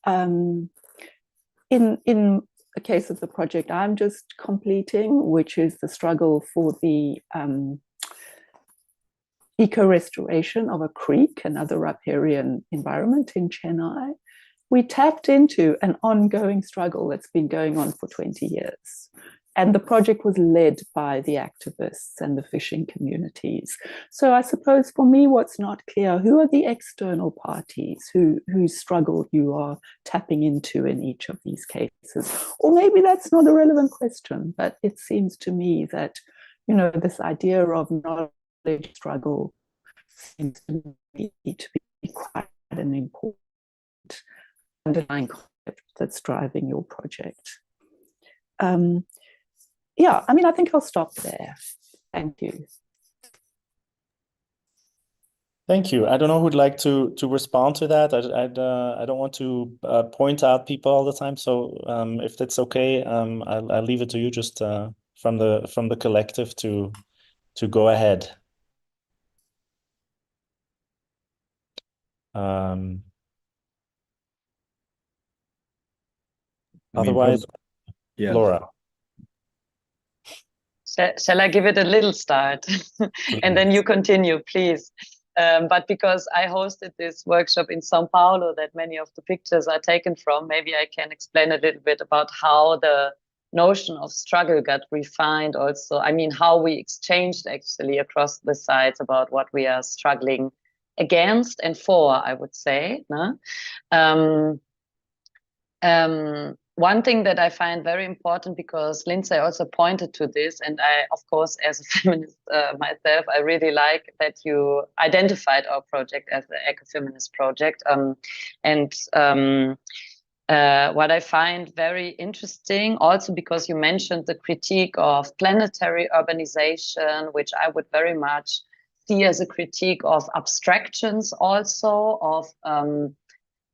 In a case of the project I'm just completing, which is the struggle for the eco-restoration of a creek, another riparian environment in Chennai. We tapped into an ongoing struggle that's been going on for 20 years. And the project was led by the activists and the fishing communities. So I suppose for me, what's not clear, who are the external parties whose struggle you are tapping into in each of these cases? Or maybe that's not a relevant question, but it seems to me that, you know, this idea of knowledge struggle seems to me to be quite an important underlying concept that's driving your project. Yeah, I mean, I think I'll stop there. Thank you. Thank you. I don't know who'd like to respond to that. I don't want to point out people all the time. So if that's okay, I'll leave it to you just from the collective to go ahead. Otherwise, yeah. Laura. Shall I give it a little start and then you continue, please? But because I hosted this workshop in São Paulo that many of the pictures are taken from, maybe I can explain a little bit about how the notion of struggle got refined also. I mean, how we exchanged actually across the sites about what we are struggling against and for, I would say. No? One thing that I find very important, because Lindsay also pointed to this, and I, of course, as a feminist myself, I really like that you identified our project as the ecofeminist project. What I find very interesting, also because you mentioned the critique of planetary urbanization, which I would very much see as a critique of abstractions, also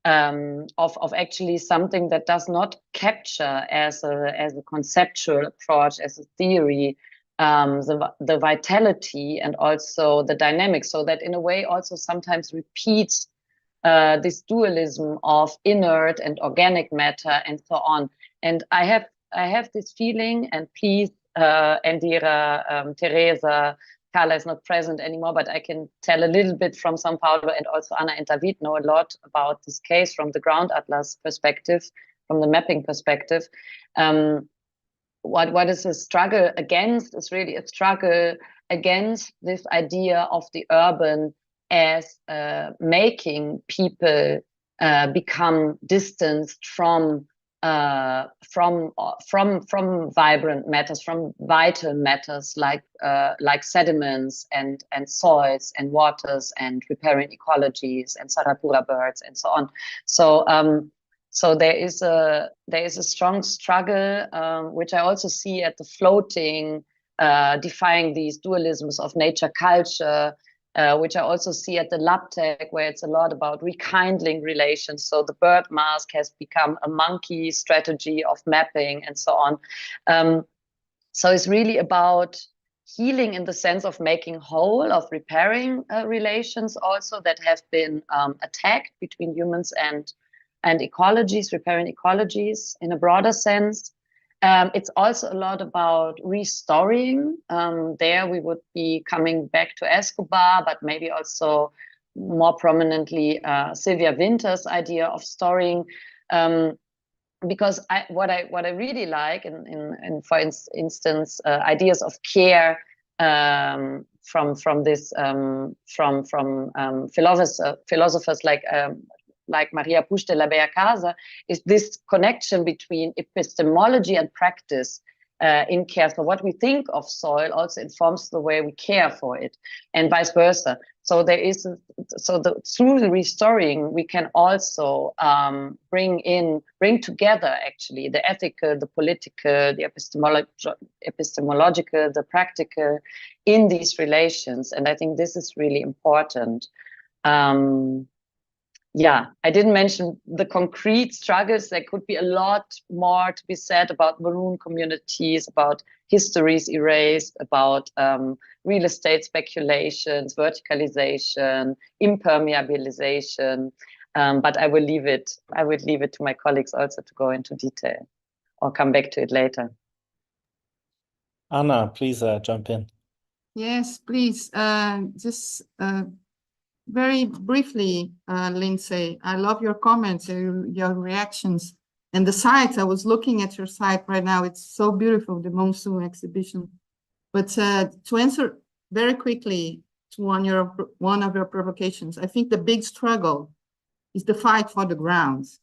of actually something that does not capture as a conceptual approach, as a theory, the vitality and also the dynamics, so that in a way also sometimes repeats this dualism of inert and organic matter and so on. And I have this feeling, and please, Indira, Teresa, Carla is not present anymore, but I can tell a little bit from São Paulo, and also Anna and David know a lot about this case from the ground atlas perspective, from the mapping perspective. What is a struggle against is really a struggle against this idea of the urban as making people become distanced from vibrant matters, from vital matters like sediments and soils and waters and riparian ecologies and sarapura birds and so on. So there is a strong struggle, which I also see at the floating, defying these dualisms of nature culture, which I also see at the LabTech, where it's a lot about rekindling relations. So the bird mask has become a monkey strategy of mapping and so on. So it's really about healing in the sense of making whole, of repairing relations also that have been attacked between humans and ecologies, riparian ecologies in a broader sense. It's also a lot about restoring. There we would be coming back to Escobar, but maybe also more prominently Sylvia Winter's idea of storing. Because what I really like in for instance ideas of care from philosophers like Maria Puig de la Bella Casa, is this connection between epistemology and practice in care. So what we think of soil also informs the way we care for it, and vice versa. So through the restoring, we can also bring together actually the ethical, the political, the epistemological, the practical in these relations. And I think this is really important. Yeah, I didn't mention the concrete struggles. There could be a lot more to be said about maroon communities, about histories erased, about real estate speculations, verticalization, impermeabilization. But I would leave it to my colleagues also to go into detail. or come back to it later. Anna, please jump in. Yes, please. Just very briefly, Lindsay, I love your comments, your reactions, and the site. I was looking at your site right now. It's so beautiful, the Monsoon exhibition. But to answer very quickly to one of your provocations, I think the big struggle is the fight for the grounds.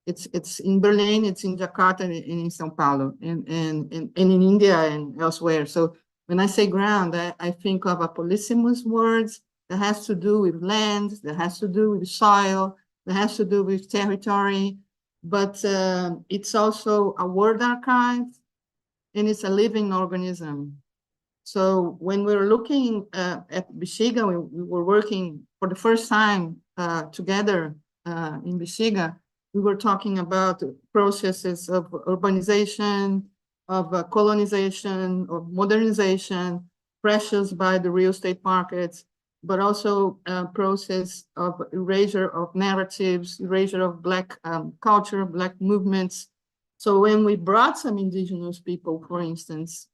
It's in Berlin, it's in Jakarta, and in São Paulo, and in India and elsewhere. So when I say ground, I think of a polysemous words that has to do with land, that has to do with soil, that has to do with territory, but it's also a word archive, and it's a living organism. So when we were looking at Bexiga, we were working for the first time together in Bexiga. We were talking about processes of urbanization, of colonization, of modernization, pressures by the real estate markets, but also a process of erasure of narratives, erasure of Black culture, Black movements. So when we brought some indigenous people, for instance,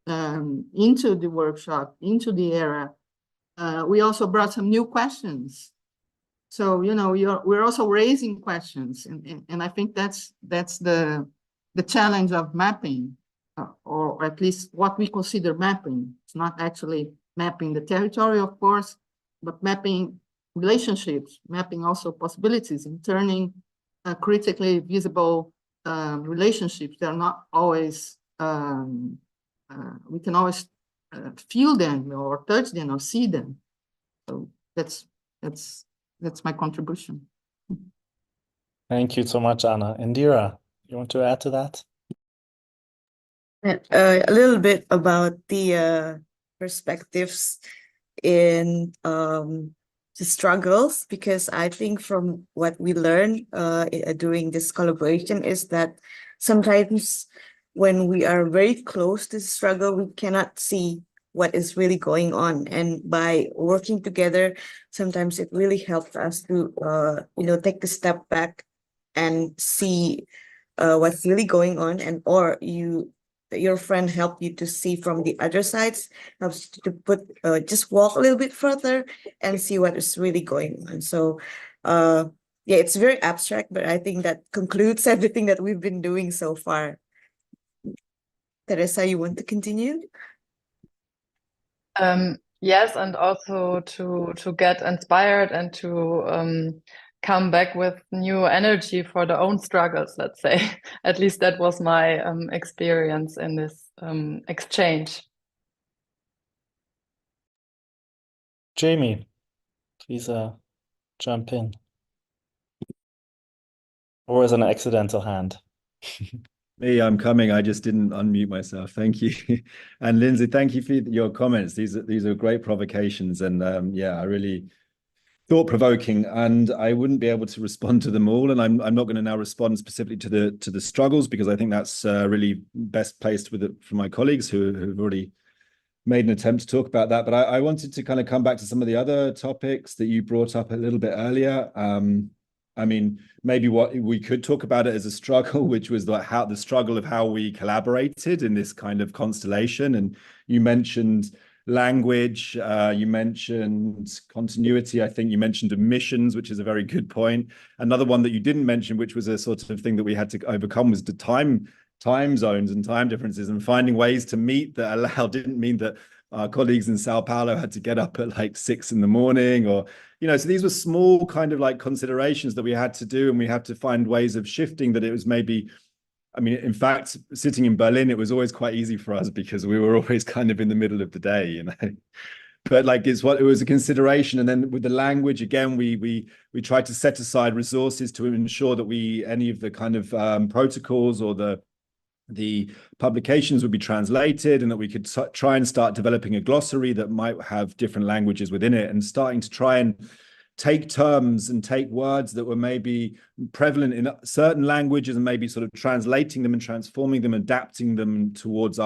into the workshop, into the era, we also brought some new questions. So, you know, we're also raising questions, and I think that's the challenge of mapping, or at least what we consider mapping. It's not actually mapping the territory, of course, but mapping relationships, mapping also possibilities, and turning critically visible relationships. They're not always, we can always feel them or touch them or see them. So that's my contribution. Thank you so much, Anna. Indira, you want to add to that? A little bit about the perspectives in the struggles, because I think from what we learned during this collaboration is that sometimes when we are very close to the struggle, we cannot see what is really going on. And by working together, sometimes it really helps us to, take a step back and see what's really going on, and or your friend helped you to see from the other sides, helps you to just walk a little bit further and see what is really going on. So yeah, it's very abstract, but I think that concludes everything that we've been doing so far. Teresa, you want to continue? Yes, and also to get inspired and to come back with new energy for their own struggles, let's say. At least that was my experience in this exchange. Jamie, please jump in. Or as an accidental hand. Me, I'm coming. I just didn't unmute myself. Thank you. And Lindsay, thank you for your comments. These are great provocations, and yeah, I really thought-provoking, and I wouldn't be able to respond to them all. And I'm not going to now respond specifically to the struggles, because I think that's really best placed for my colleagues who've already made an attempt to talk about that. But I wanted to kind of come back to some of the other topics that you brought up a little bit earlier. I mean, maybe what we could talk about it as a struggle, which was the struggle of how we collaborated in this kind of constellation. And you mentioned language, you mentioned continuity. I think you mentioned emissions, which is a very good point. Another one that you didn't mention, which was a sort of thing that we had to overcome, was the time zones and time differences, and finding ways to meet that didn't mean that our colleagues in Sao Paulo had to get up at like 6 in the morning, or, so these were small kind of like considerations that we had to do, and we had to find ways of shifting that. It was maybe, I mean, in fact, sitting in Berlin, it was always quite easy for us because we were always kind of in the middle of the day, But like it was a consideration. And then with the language, again, we tried to set aside resources to ensure that any of the kind of protocols or the publications would be translated, and that we could try and start developing a glossary that might have different languages within it, and starting to try and take terms and take words that were maybe prevalent in certain languages, and maybe sort of translating them and transforming them, adapting them towards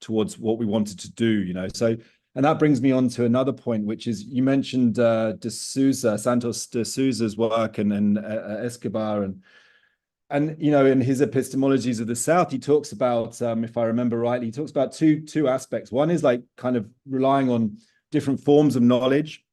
towards what we wanted to do, So, and that brings me on to another point, which is, you mentioned Santos de Souza's work and Escobar, And, you know, in his epistemologies of the South, he talks about, if I remember rightly, he talks about two aspects. One is like kind of relying on different forms of knowledge,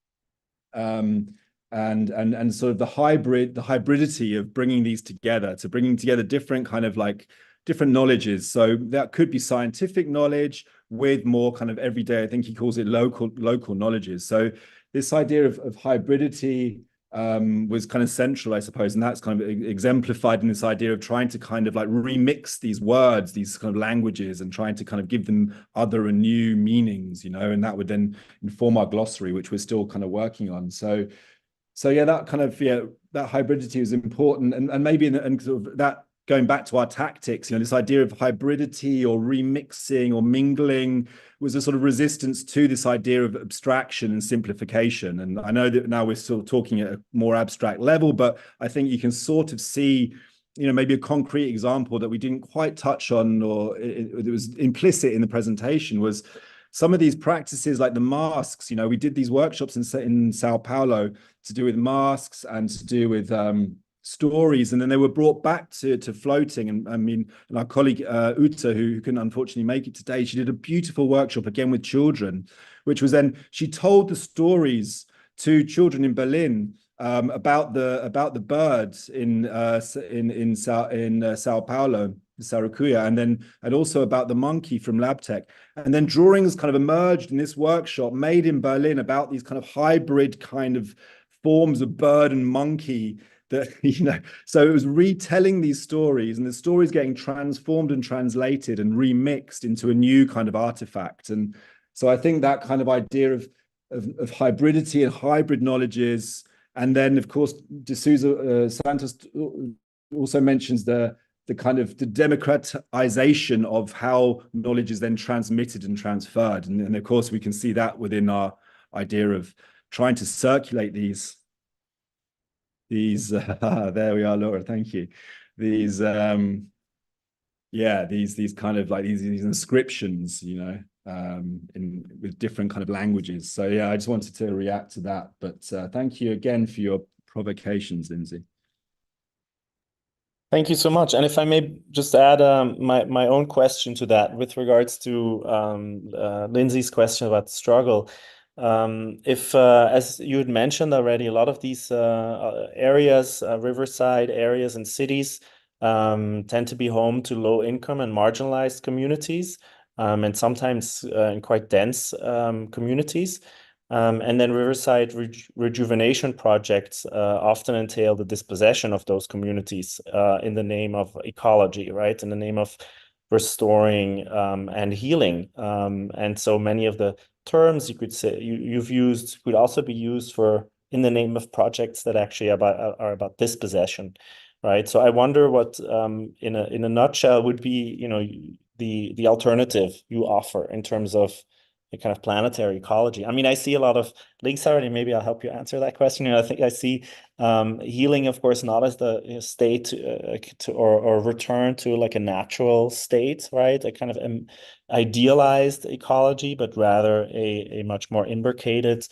and sort of the hybridity of bringing these together, to bringing together different kind of like different knowledges. So that could be scientific knowledge with more kind of everyday, I think he calls it local knowledges. So this idea of hybridity was kind of central, I suppose, and that's kind of exemplified in this idea of trying to kind of like remix these words, these kind of languages, and trying to kind of give them other and new meanings, you know, and that would then inform our glossary, which we're still kind of working on. So yeah, that kind of, yeah, that hybridity is important, and maybe and sort of that going back to our tactics, you know, this idea of hybridity or remixing or mingling was a sort of resistance to this idea of abstraction and simplification. And I know that now we're still talking at a more abstract level, but I think you can sort of see, you know, maybe a concrete example that we didn't quite touch on, or it was implicit in the presentation, was some of these practices like the masks. You know, we did these workshops in São Paulo to do with masks and to do with stories, and then they were brought back to floating. And I mean, and our colleague Uta, who couldn't unfortunately make it today, she did a beautiful workshop again with children, which was then she told the stories to children in Berlin about the birds in São Paulo, Saracuya, and also about the monkey from LabTech. And then drawings kind of emerged in this workshop made in Berlin about these kind of hybrid kind of forms of bird and monkey that, you know, so it was retelling these stories, and the stories getting transformed and translated and remixed into a new kind of artifact. And so I think that kind of idea of hybridity and hybrid knowledges, and then of course De Souza Santos also mentions the kind of the democratization of how knowledge is then transmitted and transferred, and of course we can see that within our idea of trying to circulate these there we are, Laura, thank you, these yeah, these kind of like these inscriptions, you know, with different kind of languages. So yeah, I just wanted to react to that, but thank you again for your provocations, Lindsay. Thank you so much. And if I may just add my own question to that with regards to Lindsay's question about struggle. If, as you had mentioned already, a lot of these areas, riverside areas and cities tend to be home to low income and marginalized communities, and sometimes in quite dense communities. And then riverside rejuvenation projects often entail the dispossession of those communities in the name of ecology, right? In the name of restoring and healing. And so many of the terms you could say you've used could also be used for in the name of projects that actually are about dispossession, right? So I wonder what in a nutshell would be, you know, the alternative you offer in terms of the kind of planetary ecology. I mean, I see a lot of links already. Maybe I'll help you answer that question. You know, I think I see healing, of course, not as the state or return to like a natural state, right? A kind of idealized ecology, but rather a much more imbricated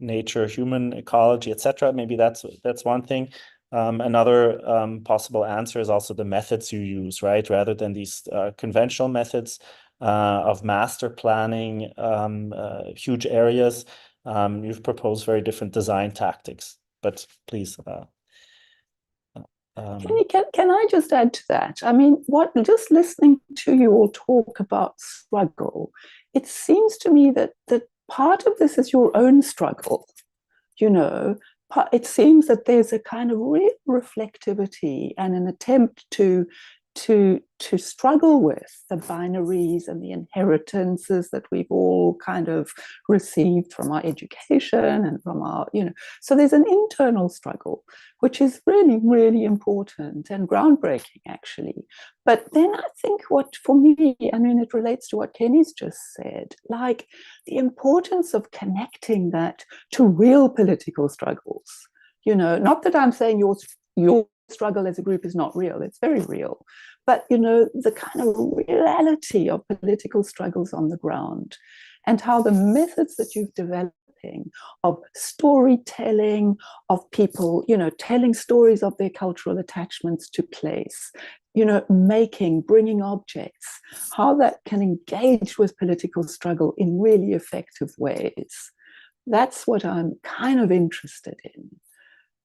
nature, human ecology, etc. Maybe that's one thing. Another possible answer is also the methods you use, right? Rather than these conventional methods of master planning huge areas, you've proposed very different design tactics. But please. Can I just add to that? I mean, just listening to you all talk about struggle, it seems to me that part of this is your own struggle, you know. It seems that there's a kind of real reflectivity and an attempt to struggle with the binaries and the inheritances that we've all kind of received from our education and from our, you know. So there's an internal struggle, which is really, really important and groundbreaking, actually. But then I think what, for me, I mean, it relates to what Kenny's just said, like the importance of connecting that to real political struggles. You know, not that I'm saying your struggle as a group is not real, it's very real. But, you know, the kind of reality of political struggles on the ground and how the methods that you've developed developing, of storytelling, of people, telling stories of their cultural attachments to place, bringing objects, how that can engage with political struggle in really effective ways. That's what I'm kind of interested in.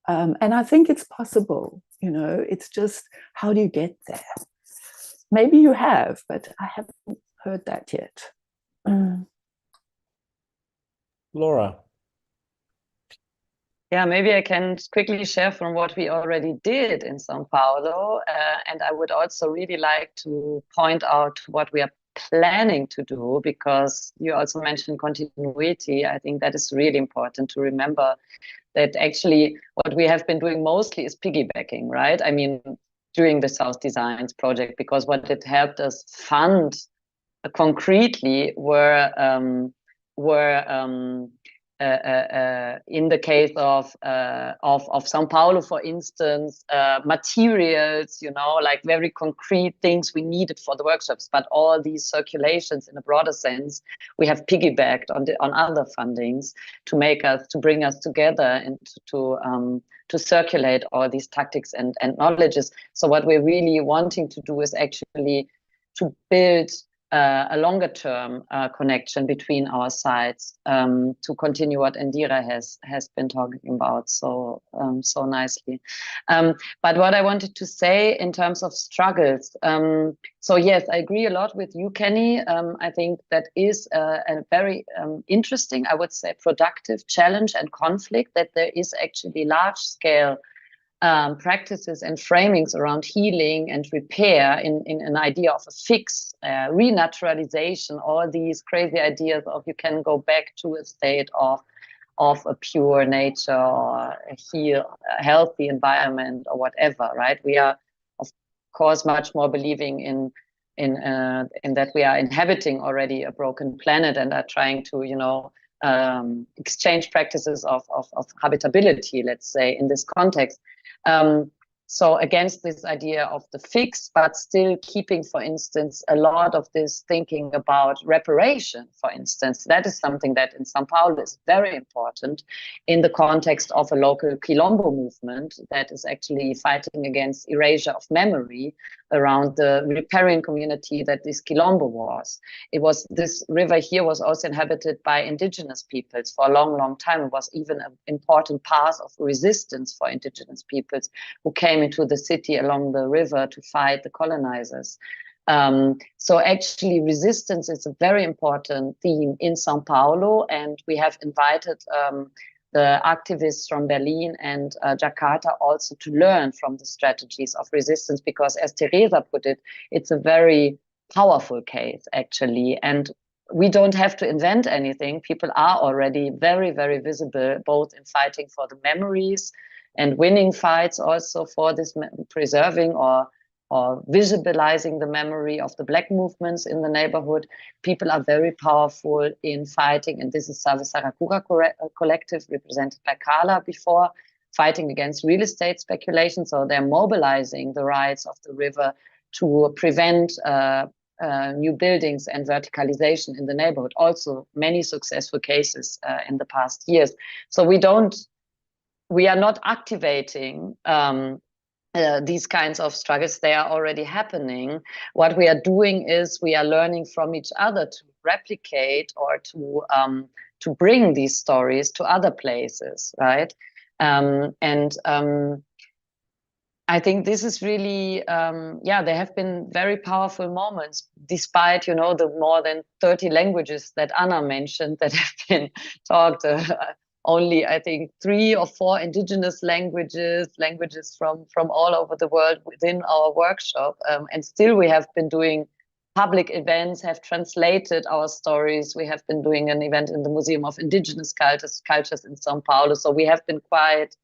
And I think it's possible, it's just, how do you get there? Maybe you have, but I haven't heard that yet. Laura. Yeah, maybe I can quickly share from what we already did in São Paulo. And I would also really like to point out what we are planning to do, because you also mentioned continuity. I think that is really important to remember that actually what we have been doing mostly is piggybacking, right? I mean, during the South Designs project, because what it helped us fund concretely were in the case of São Paulo, for instance, materials, like very concrete things we needed for the workshops, but all these circulations in a broader sense, we have piggybacked on other fundings to bring us together and to circulate all these tactics and knowledges. So what we're really wanting to do is actually to build a longer term connection between our sites, to continue what Indira has been talking about so nicely. But what I wanted to say in terms of struggles, so yes, I agree a lot with you, Kenny. I think that is a very interesting, I would say, productive challenge and conflict, that there is actually large scale practices and framings around healing and repair in an idea of a fix, renaturalization, all these crazy ideas of you can go back to a state of a pure nature or a healthy environment or whatever, right? We are, of course, much more believing in that we are inhabiting already a broken planet and are trying to, exchange practices of habitability, let's say, in this context. So against this idea of the fix, but still keeping, for instance, a lot of this thinking about reparation, for instance, that is something that in São Paulo is very important in the context of a local Quilombo movement that is actually fighting against erasure of memory around the riparian community that this Quilombo was. This river here was also inhabited by indigenous peoples for a long, long time. It was even an important path of resistance for indigenous peoples who came into the city along the river to fight the colonizers. So actually resistance is a very important theme in São Paulo, and we have invited the activists from Berlin and Jakarta also to learn from the strategies of resistance, because as Teresa put it, it's a very powerful case actually, and we don't have to invent anything. People are already very, very visible, both in fighting for the memories and winning fights also for this preserving or visibilizing the memory of the Black movements in the neighborhood. People are very powerful in fighting, and this is Salve Saracura collective represented by Carla before, fighting against real estate speculation. So they're mobilizing the rights of the river to prevent new buildings and verticalization in the neighborhood. Also many successful cases in the past years. So we are not activating these kinds of struggles. They are already happening. What we are doing is we are learning from each other to replicate or to bring these stories to other places, right? I think this is really, there have been very powerful moments, despite, the more than 30 languages that Anna mentioned that have been talked. Only, I think, 3 or 4 indigenous languages from all over the world within our workshop. And still we have been doing public events, have translated our stories. We have been doing an event in the Museum of Indigenous Cultures in São Paulo. So we have been quite,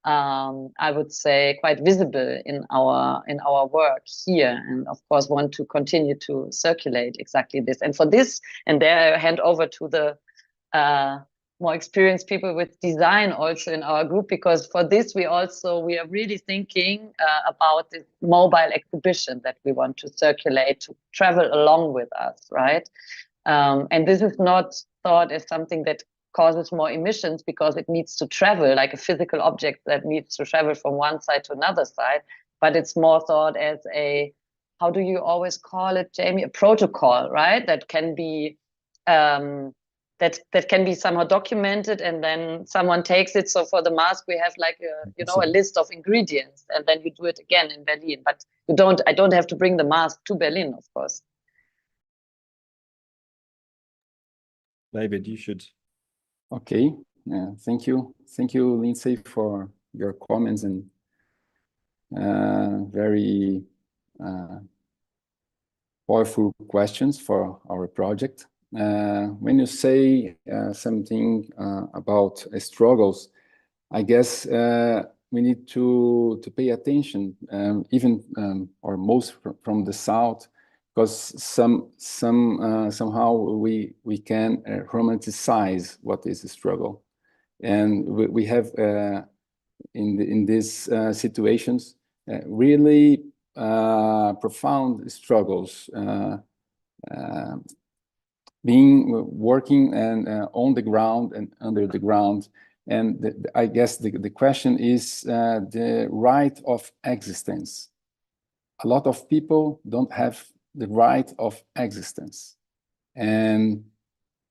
I would say, quite visible in our work here, and of course want to continue to circulate exactly this. And for this, and there I hand over to the more experienced people with design also in our group, because for this we are really thinking about this mobile exhibition that we want to circulate, to travel along with us, right? And this is not thought as something that causes more emissions because it needs to travel, like a physical object that needs to travel from one side to another side. But it's more thought as a, how do you always call it, Jamie? A protocol, right? That can be that can be somehow documented, and then someone takes it. So for the mask, we have like a list of ingredients, and then you do it again in Berlin. But I don't have to bring the mask to Berlin, of course. David, you should. Okay, thank you, Lindsay, for your comments and very powerful questions for our project. When you say something about struggles, I guess we need to pay attention, even or most from the South, because somehow we can romanticize what is a struggle, and we have in these situations really profound struggles, working and on the ground and under the ground. And I guess the question is the right of existence. A lot of people don't have the right of existence, and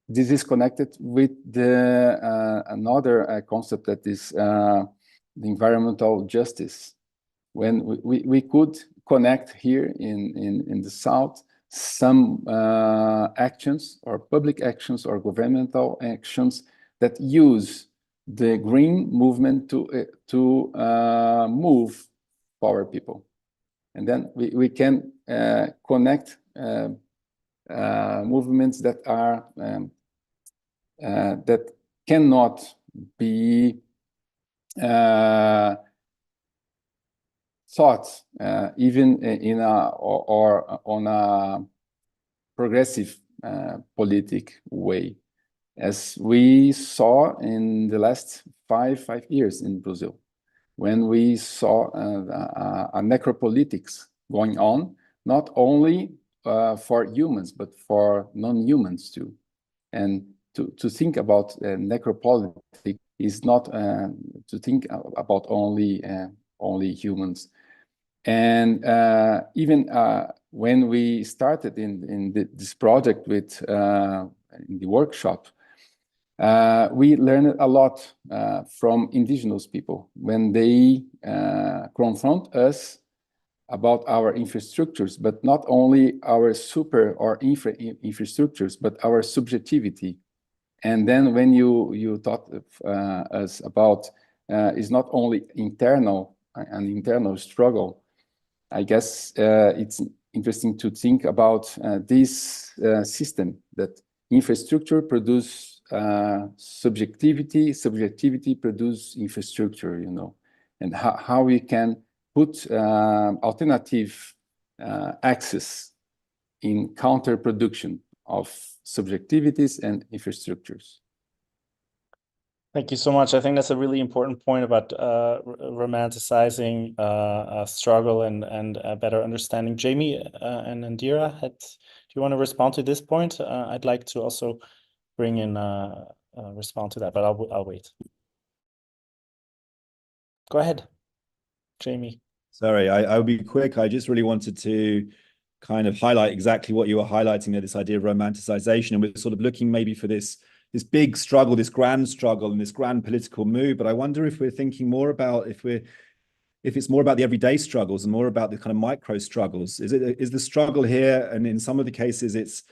this is connected with the another concept that is the environmental justice. When we could connect here in the South some actions or public actions or governmental actions that use the green movement to move power people, and then we can connect movements that are that cannot be thought even in or on a progressive politic way, as we saw in the last five years in Brazil, when we saw a necropolitics going on, not only for humans but for non-humans too. And to think about necropolitics is not to think about only humans. And even when we started in this project with in the workshop, we learned a lot from indigenous people when they confront us about our infrastructures, but not only our super or infrastructures, but our subjectivity. And then when you taught us about is not only an internal struggle, I guess it's interesting to think about this system that infrastructure produce subjectivity produce infrastructure, you know, and how we can put alternative access in counter-production of subjectivities and infrastructures. Thank you so much. I think that's a really important point about romanticizing struggle and better understanding. Jamie and Indira, do you want to respond to this point? I'd like to also bring in respond to that, but I'll wait. Go ahead, Jamie. Sorry, I'll be quick. I just really wanted to kind of highlight exactly what you were highlighting there, this idea of romanticization, and we're sort of looking maybe for this big struggle, this grand struggle and this grand political move. But I wonder if we're thinking more about if it's more about the everyday struggles and more about the kind of micro struggles. Is the struggle here, and in some of the cases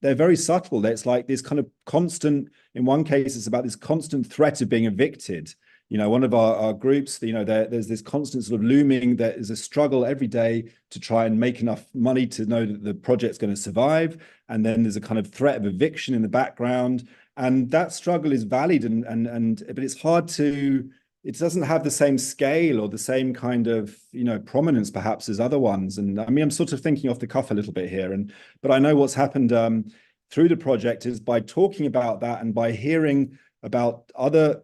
they're very subtle. It's like this kind of constant, in one case it's about this constant threat of being evicted. You know, one of our groups, you know, there's this constant sort of looming, there is a struggle every day to try and make enough money to know that the project's going to survive. And then there's a kind of threat of eviction in the background. And that struggle is valid, but it's hard to, it doesn't have the same scale or the same kind of, you know, prominence perhaps as other ones. And I mean, I'm sort of thinking off the cuff a little bit here, but I know what's happened through the project is by talking about that and by hearing about other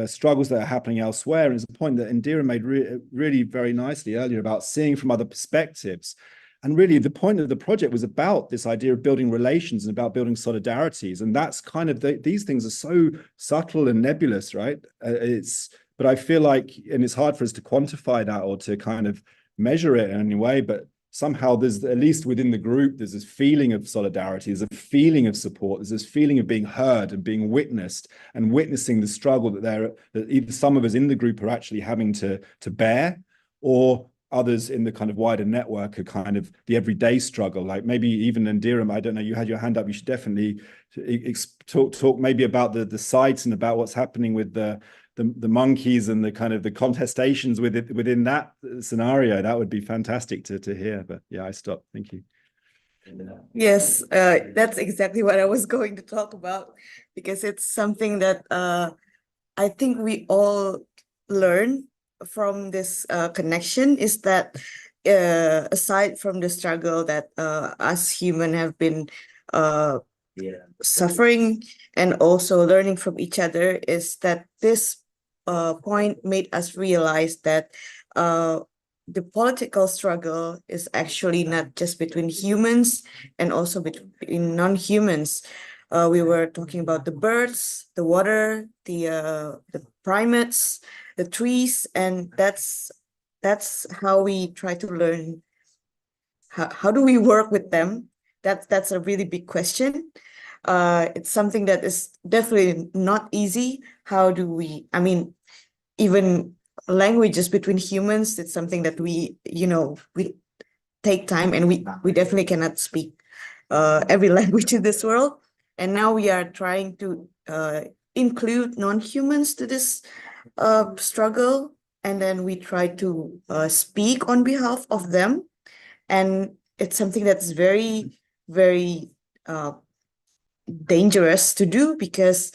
struggles that are happening elsewhere. And it's a point that Indira made really very nicely earlier about seeing from other perspectives. And really, the point of the project was about this idea of building relations and about building solidarities. And that's kind of these things are so subtle and nebulous, right? But I feel like, and it's hard for us to quantify that or to kind of measure it in any way, but somehow there's, at least within the group, there's this feeling of solidarity, there's a feeling of support, there's this feeling of being heard and being witnessed and witnessing the struggle that either some of us in the group are actually having to bear, or others in the kind of wider network are kind of the everyday struggle. Like maybe even Indira, I don't know, you had your hand up, you should definitely talk maybe about the sites and about what's happening with the monkeys and the kind of the contestations within that scenario. That would be fantastic to hear. But yeah, I stopped. Thank you. Yes, that's exactly what I was going to talk about, because it's something that I think we all learn from this connection, is that aside from the struggle that us human have been suffering and also learning from each other, is that this point made us realize that the political struggle is actually not just between humans and also between non-humans. We were talking about the birds, the water, the primates, the trees, and that's how we try to learn. How do we work with them? That's a really big question. It's something that is definitely not easy. How do we, I mean, even languages between humans, it's something that we take time, and we definitely cannot speak every language in this world. And now we are trying to include non-humans to this struggle, and then we try to speak on behalf of them. And it's something that's very, very dangerous to do, because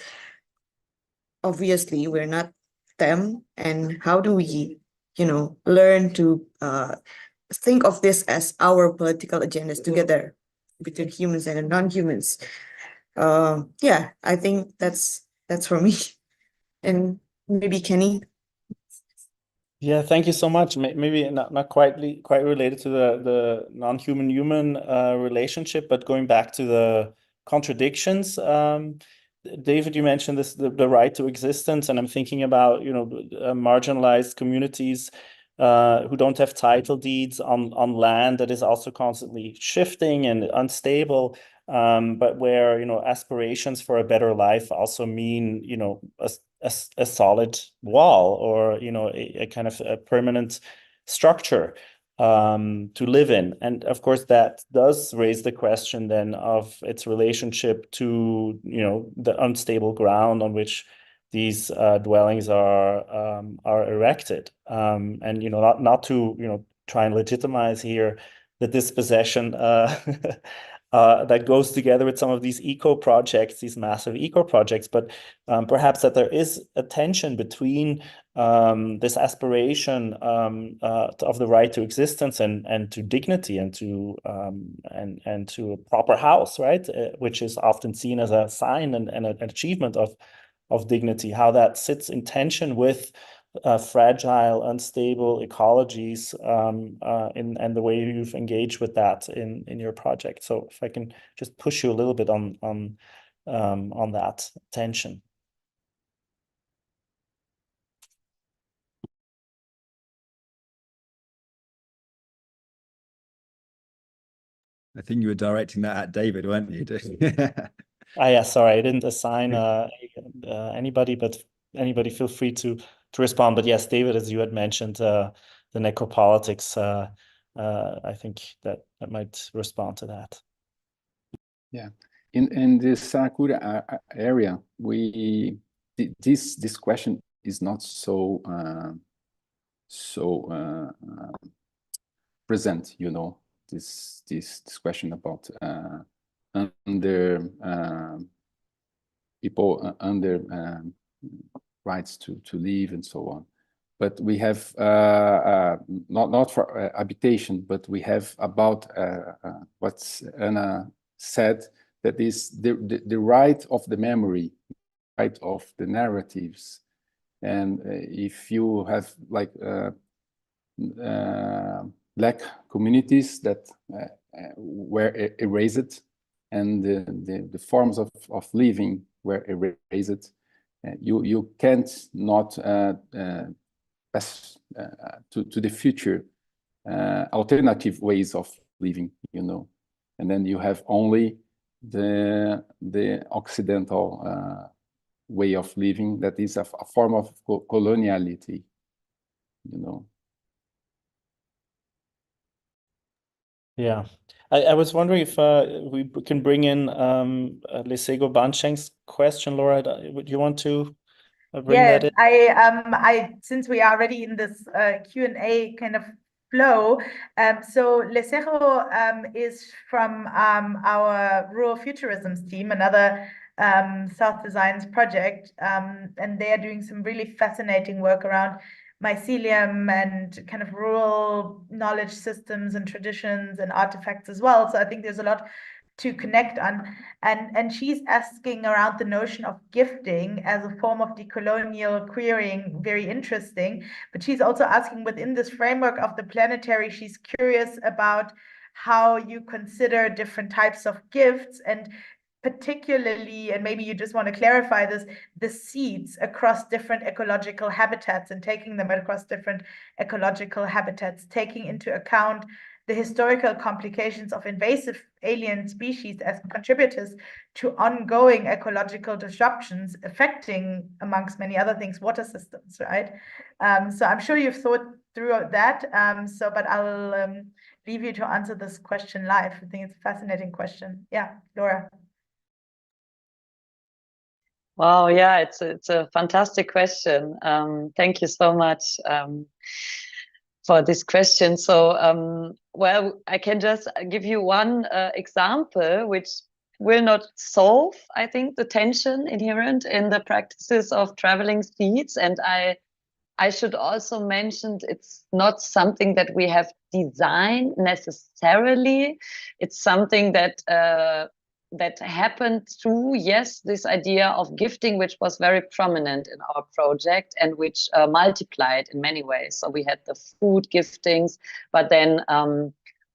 obviously we're not them. And how do we, learn to think of this as our political agendas together between humans and non-humans? Yeah, I think that's for me. And maybe Kenny. Yeah, thank you so much. Maybe not quite related to the non-human human relationship, but going back to the contradictions. David, you mentioned this, the right to existence, and I'm thinking about marginalized communities who don't have title deeds on land that is also constantly shifting and unstable, but where aspirations for a better life also mean a solid wall, or a kind of a permanent structure to live in. And of course that does raise the question then of its relationship to the unstable ground on which these dwellings are erected, and not to try and legitimize here the dispossession that goes together with some of these eco projects, these massive eco projects, but perhaps that there is a tension between this aspiration of the right to existence and to dignity and to a proper house, right? Which is often seen as a sign and an achievement of dignity. How that sits in tension with fragile, unstable ecologies, and the way you've engaged with that in your project. So if I can just push you a little bit on that tension. I think you were directing that at David, weren't you? Yeah, sorry, I didn't assign anybody, but anybody feel free to respond. But yes, David, as you had mentioned, the necropolitics, I think that might respond to that. Yeah, in the Saragura area, this question is not so present. This question about under people under rights to live and so on. But we have not for habitation, but we have about what Anna said, that is the right of the memory, right of the narratives. And if you have like black communities that were erased, and the forms of living were erased. You can't not pass to the future alternative ways of living, you know, and then you have only the Occidental way of living that is a form of coloniality, you know. Yeah, I was wondering if we can bring in Lesego Bancheng's question, Laura. Would you want to bring that in? I since we are already in this Q&A kind of flow, so Lesego is from our Rural Futurisms team, another South Designs project, and they are doing some really fascinating work around mycelium and kind of rural knowledge systems and traditions and artifacts as well. So I think there's a lot to connect on, and she's asking around the notion of gifting as a form of decolonial querying, very interesting. But she's also asking, within this framework of the planetary, she's curious about how you consider different types of gifts, and particularly, and maybe you just want to clarify this, the seeds across different ecological habitats, and taking them across different ecological habitats, taking into account the historical complications of invasive alien species as contributors to ongoing ecological disruptions affecting, amongst many other things, water systems, right? So I'm sure you've thought through that, but I'll leave you to answer this question live. I think it's a fascinating question. Yeah, Laura. Wow, yeah, it's a fantastic question. Thank you so much for this question. So, well, I can just give you one example, which will not solve, I think, the tension inherent in the practices of traveling seeds. And I should also mention it's not something that we have designed necessarily. It's something that that happened through, yes, this idea of gifting, which was very prominent in our project and which multiplied in many ways. So we had the food giftings, but then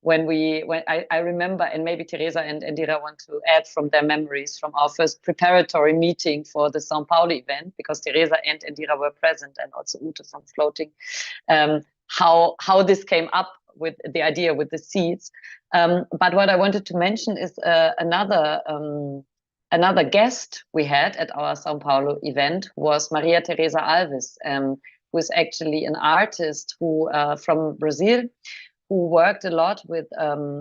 when I remember, and maybe Teresa and Indira want to add from their memories from our first preparatory meeting for the São Paulo event, because Teresa and Indira were present, and also Ute from Floating, how this came up with the idea with the seeds. But what I wanted to mention is another guest we had at our São Paulo event was Maria Teresa Alves, who is actually an artist who from Brazil, who worked a lot with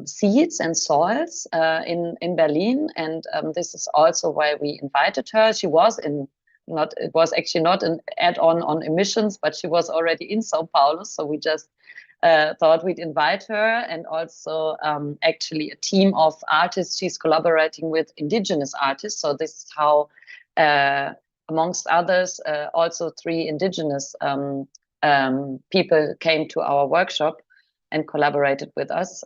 seeds and soils in Berlin, and this is also why we invited her. She was it was actually not an add-on on emissions, but she was already in São Paulo, so we just thought we'd invite her, and also actually a team of artists. She's collaborating with indigenous artists. So this is how, amongst others, also 3 indigenous people came to our workshop and collaborated with us.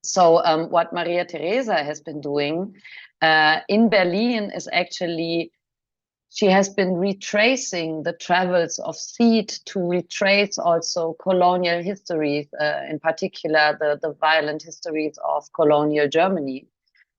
So what Maria Teresa has been doing in Berlin is actually, she has been retracing the travels of seed to retrace also colonial histories, in particular the violent histories of colonial Germany,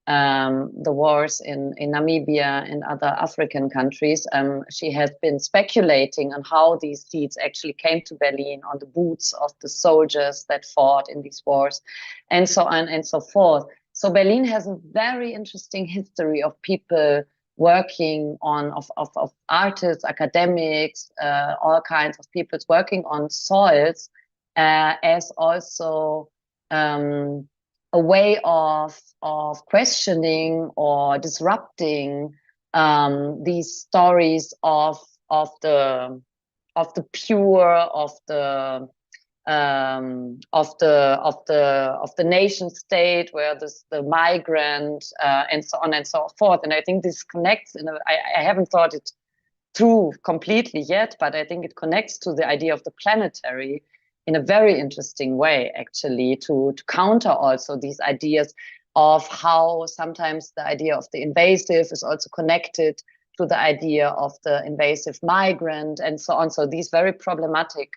the wars in Namibia and other African countries. She has been speculating on how these seeds actually came to Berlin on the boots of the soldiers that fought in these wars, and so on and so forth. So Berlin has a very interesting history of people working on, of artists, academics, all kinds of people working on soils as also a way of questioning or disrupting these stories of the pure, of the nation state, where the migrant and so on and so forth. And I think this connects I haven't thought it through completely yet, but I think it connects to the idea of the planetary in a very interesting way, actually, to counter also these ideas of how sometimes the idea of the invasive is also connected to the idea of the invasive migrant and so on. So these very problematic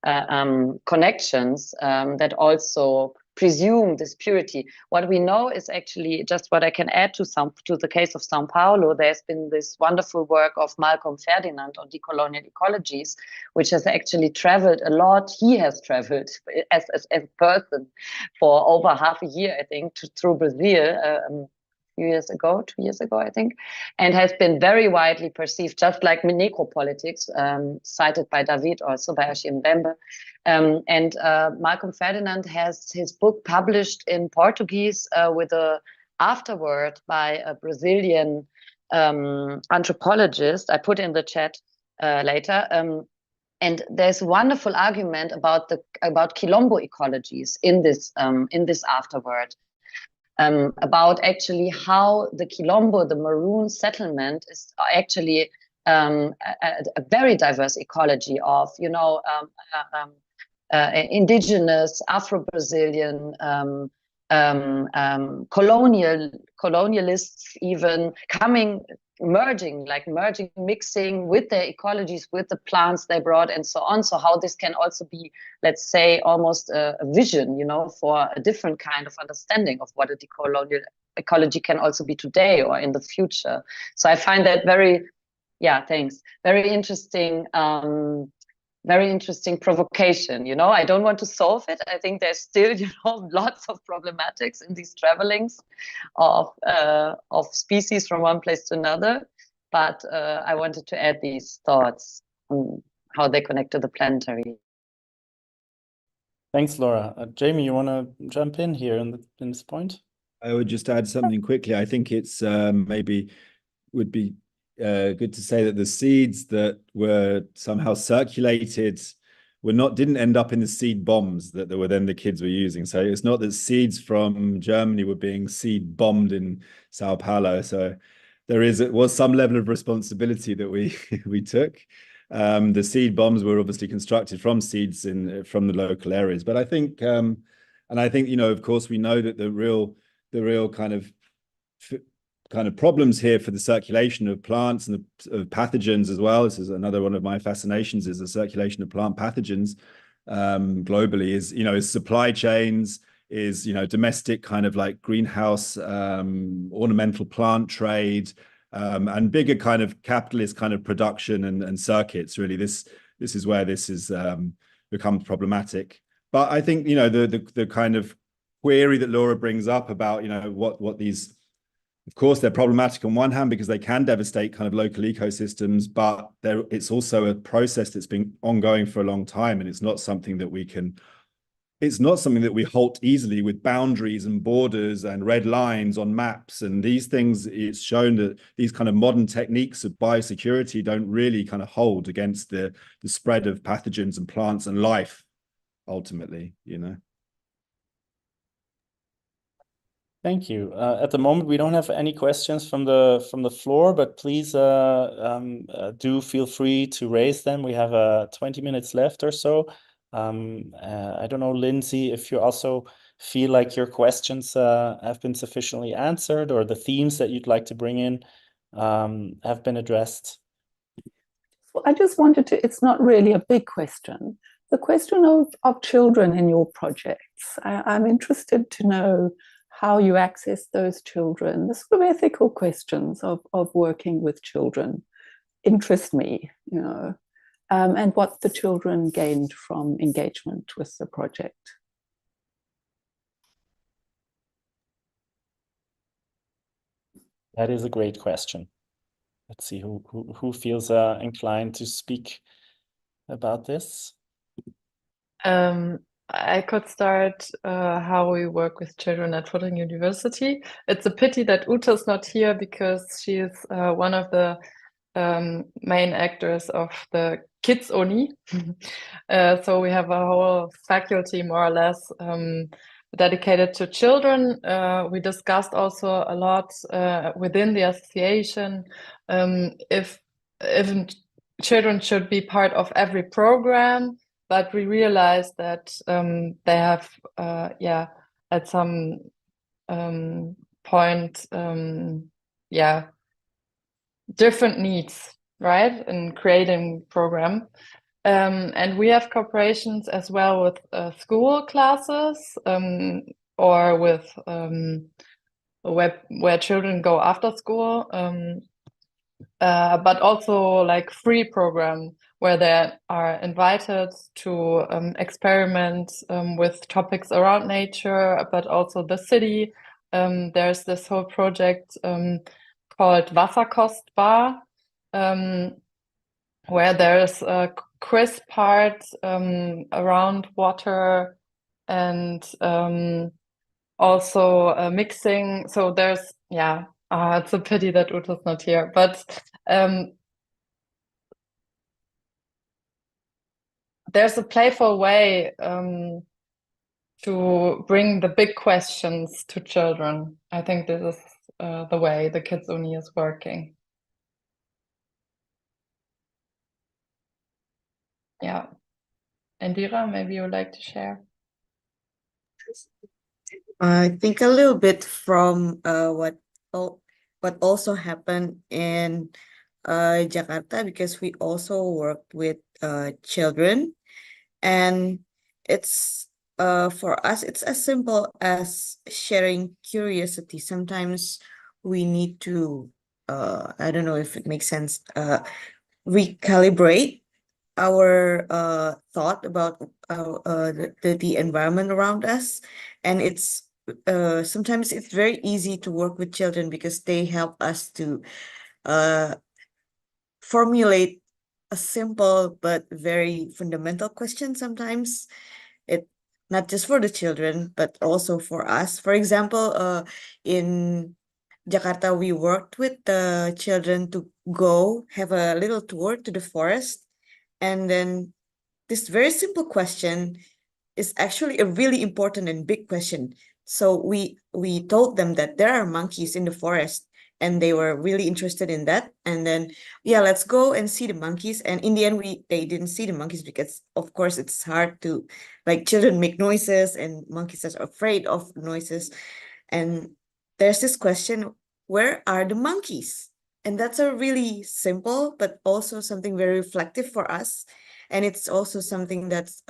connections that also presume this purity. What we know is actually just what I can add to the case of São Paulo. There's been this wonderful work of Malcolm Ferdinand on decolonial ecologies, which has actually traveled a lot. He has traveled as a person for over half a year, I think, through Brazil. 2 years ago, I think, and has been very widely perceived, just like necropolitics, cited by David, also by Achim Bembe. And Malcolm Ferdinand has his book published in Portuguese with a afterword by a Brazilian anthropologist. I put in the chat later. And there's a wonderful argument about Quilombo ecologies in this afterword. About actually how the Quilombo, the Maroon settlement, is actually a very diverse ecology of, indigenous, Afro-Brazilian, colonialists even merging, mixing with their ecologies, with the plants they brought and so on. So how this can also be, let's say, almost a vision, for a different kind of understanding of what a decolonial ecology can also be today or in the future. So I find that very interesting. Very interesting provocation. I don't want to solve it. I think there's still, lots of problematics in these travelings of species from one place to another. But I wanted to add these thoughts on how they connect to the planetary. Thanks, Laura. Jamie, you want to jump in here in this point? I would just add something quickly. I think it's maybe would be good to say that the seeds that were somehow circulated didn't end up in the seed bombs that the kids were using. So it's not that seeds from Germany were being seed bombed in São Paulo. So it was some level of responsibility that we took. The seed bombs were obviously constructed from seeds from the local areas. But I think, of course, we know that the real kind of problems here for the circulation of plants and of pathogens as well. This is another one of my fascinations, is the circulation of plant pathogens globally, is supply chains, is domestic kind of like greenhouse ornamental plant trade, and bigger kind of capitalist kind of production and circuits. Really, this is where this is becomes problematic. But I think the kind of query that Laura brings up about what these, of course, they're problematic on one hand because they can devastate kind of local ecosystems, but it's also a process that's been ongoing for a long time, and it's not something that we halt easily with boundaries and borders and red lines on maps and these things. It's shown that these kind of modern techniques of biosecurity don't really kind of hold against the spread of pathogens and plants and life, ultimately, Thank you. At the moment, we don't have any questions from the floor, but please do feel free to raise them. We have 20 minutes left or so. I don't know, Lindsay, if you also feel like your questions have been sufficiently answered, or the themes that you'd like to bring in have been addressed. Well, I just wanted to, it's not really a big question. The question of children in your projects. I'm interested to know how you access those children. The sort of ethical questions of working with children interest me, and what the children gained from engagement with the project. That is a great question. Let's see who feels inclined to speak about this. I could start how we work with children at Further University. It's a pity that Uta's not here because she is one of the main actors of the Kids Uni. So we have a whole faculty, more or less, dedicated to children. We discussed also a lot within the association if children should be part of every program. But we realized that they have, at some point, different needs, right, in creating program. And we have cooperations as well with school classes or with where children go after school, but also like free program where they are invited to experiment with topics around nature, but also the city. There's this whole project called Wasserkostbar, where there's a quiz part around water and also mixing. So there's, it's a pity that Uta's not here, but there's a playful way to bring the big questions to children. I think this is the way the Kids Uni is working. Yeah. Indira, maybe you would like to share? I think a little bit from what also happened in Jakarta, because we also worked with children, and it's for us it's as simple as sharing curiosity. Sometimes we need to I don't know if it makes sense, recalibrate our thought about the environment around us. And it's sometimes it's very easy to work with children because they help us to formulate a simple but very fundamental question. Sometimes it not just for the children but also for us. For example, in Jakarta, we worked with the children to go have a little tour to the forest. And then this very simple question is actually a really important and big question. So we told them that there are monkeys in the forest, and they were really interested in that. And then, yeah, let's go and see the monkeys. And in the end, they didn't see the monkeys because, of course, it's hard to, like, children make noises and monkeys are afraid of noises. And there's this question, where are the monkeys? And that's a really simple, but also something very reflective for us. And it's also something that's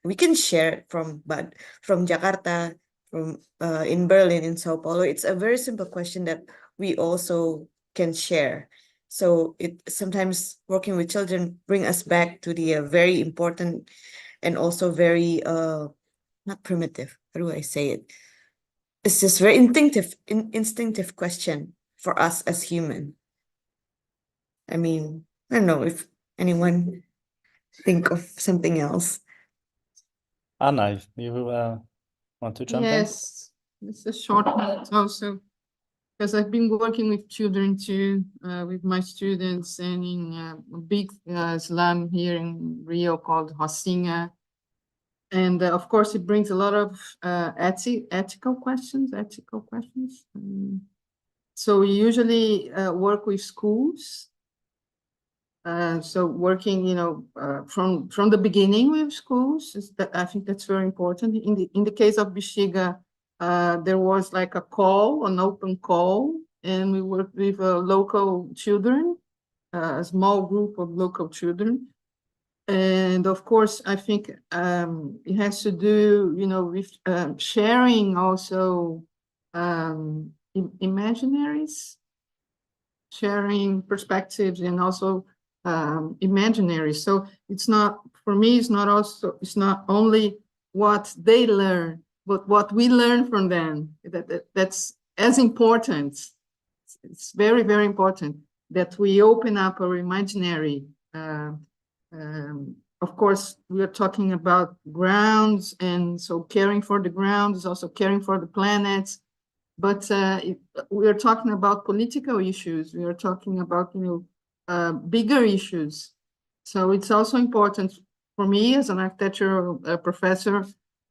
we can share from Jakarta, from in Berlin, in São Paulo. It's a very simple question that we also can share. So it sometimes working with children bring us back to the very important and also very not primitive. How do I say it? It's just very instinctive question for us as human. I mean, I don't know if anyone think of something else. Anna, you want to jump in? Yes, it's a short note also, because I've been working with children too, with my students, and in a big slum here in Rio called Rocinha. And of course, it brings a lot of ethical questions. So we usually work with schools. So working, from the beginning with schools, I think that's very important. In the case of Bexiga, there was like an open call, and we worked with local children, a small group of local children. And of course, I think it has to do, with sharing also imaginaries, sharing perspectives, and also imaginary. So it's not, for me, it's not only what they learn, but what we learn from them. That's as important. It's very, very important that we open up our imaginary. Of course, we are talking about grounds, and so caring for the ground is also caring for the planet. But we are talking about political issues. We are talking about, bigger issues. So it's also important for me as an architecture professor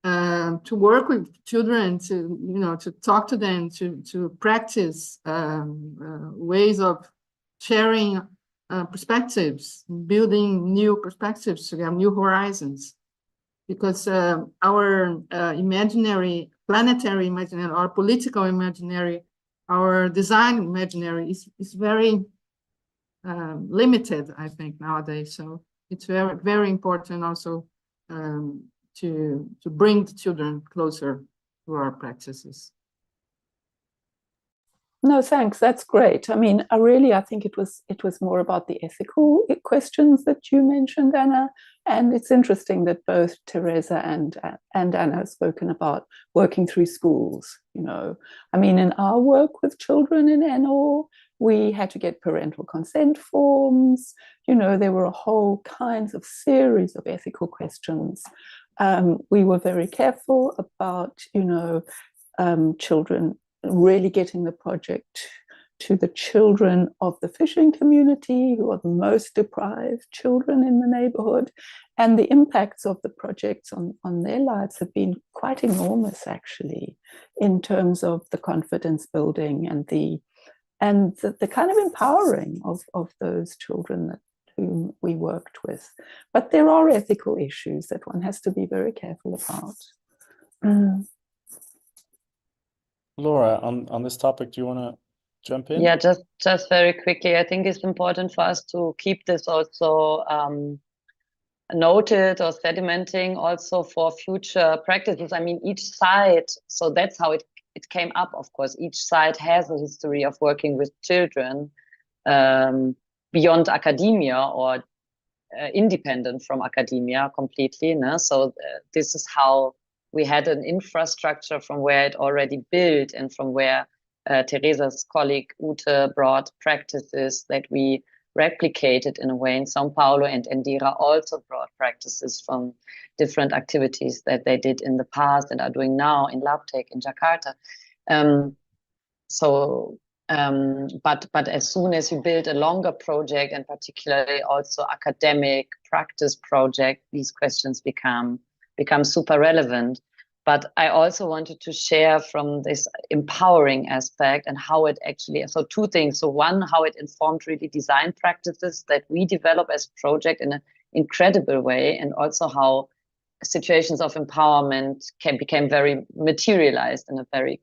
to work with children, to talk to them, to practice ways of sharing perspectives, building new perspectives, to have new horizons. Because our imaginary, planetary imaginary, our political imaginary, our design imaginary is very limited, I think, nowadays. So it's very, very important also to bring the children closer to our practices. No, thanks. That's great. I mean, I think it was more about the ethical questions that you mentioned, Anna. And it's interesting that both Teresa and Anna have spoken about working through schools. You know, I mean, in our work with children in NO, we had to get parental consent forms. You know, there were a whole kinds of series of ethical questions. We were very careful about, you know, children really getting the project to the children of the fishing community, who are the most deprived children in the neighborhood. And the impacts of the projects on their lives have been quite enormous, actually, in terms of the confidence building and the kind of empowering of those children whom we worked with. But there are ethical issues that one has to be very careful about. Laura, on this topic, do you want to jump in? Yeah, just very quickly. I think it's important for us to keep this also noted or sedimenting also for future practices. I mean, each side, so that's how it came up, of course. Each side has a history of working with children beyond academia or independent from academia completely. No? So this is how we had an infrastructure from where it already built and from where Teresa's colleague Ute brought practices that we replicated in a way in São Paulo, and Indira also brought practices from different activities that they did in the past and are doing now in LabTech in Jakarta. But as soon as you build a longer project, and particularly also academic practice project, these questions become super relevant. But I also wanted to share from this empowering aspect and how it actually, so two things. So one, how it informed really design practices that we develop as a project in an incredible way, and also how situations of empowerment became very materialized in a very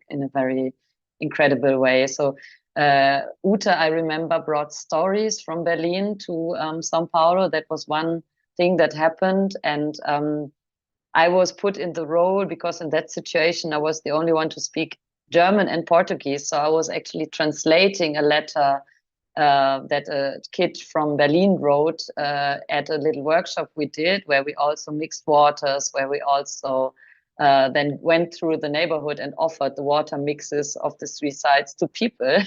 incredible way. So Ute, I remember, brought stories from Berlin to São Paulo. That was one thing that happened. And I was put in the role because in that situation, I was the only one to speak German and Portuguese. So I was actually translating a letter that a kid from Berlin wrote at a little workshop we did, where we also mixed waters, where we also then went through the neighborhood and offered the water mixes of the three sites to people.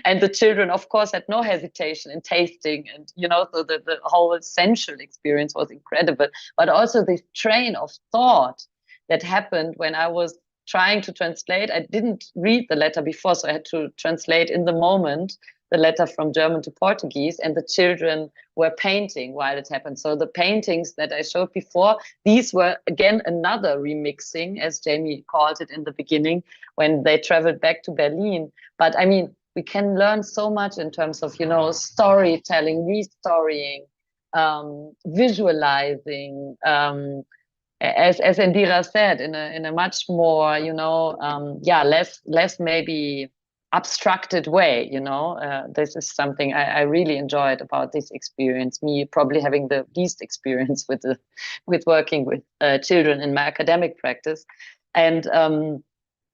And the children, of course, had no hesitation in tasting. And, you know, so the whole sensual experience was incredible. But also the train of thought that happened when I was trying to translate. I didn't read the letter before, so I had to translate in the moment the letter from German to Portuguese, and the children were painting while it happened. So the paintings that I showed before, these were, again, another remixing, as Jamie called it in the beginning, when they traveled back to Berlin. But I mean, we can learn so much in terms of, you know, storytelling, restorying, visualizing, as Indira said, in a much more, you know, less maybe abstracted way, you know. This is something I really enjoyed about this experience, me probably having the least experience with working with children in my academic practice. And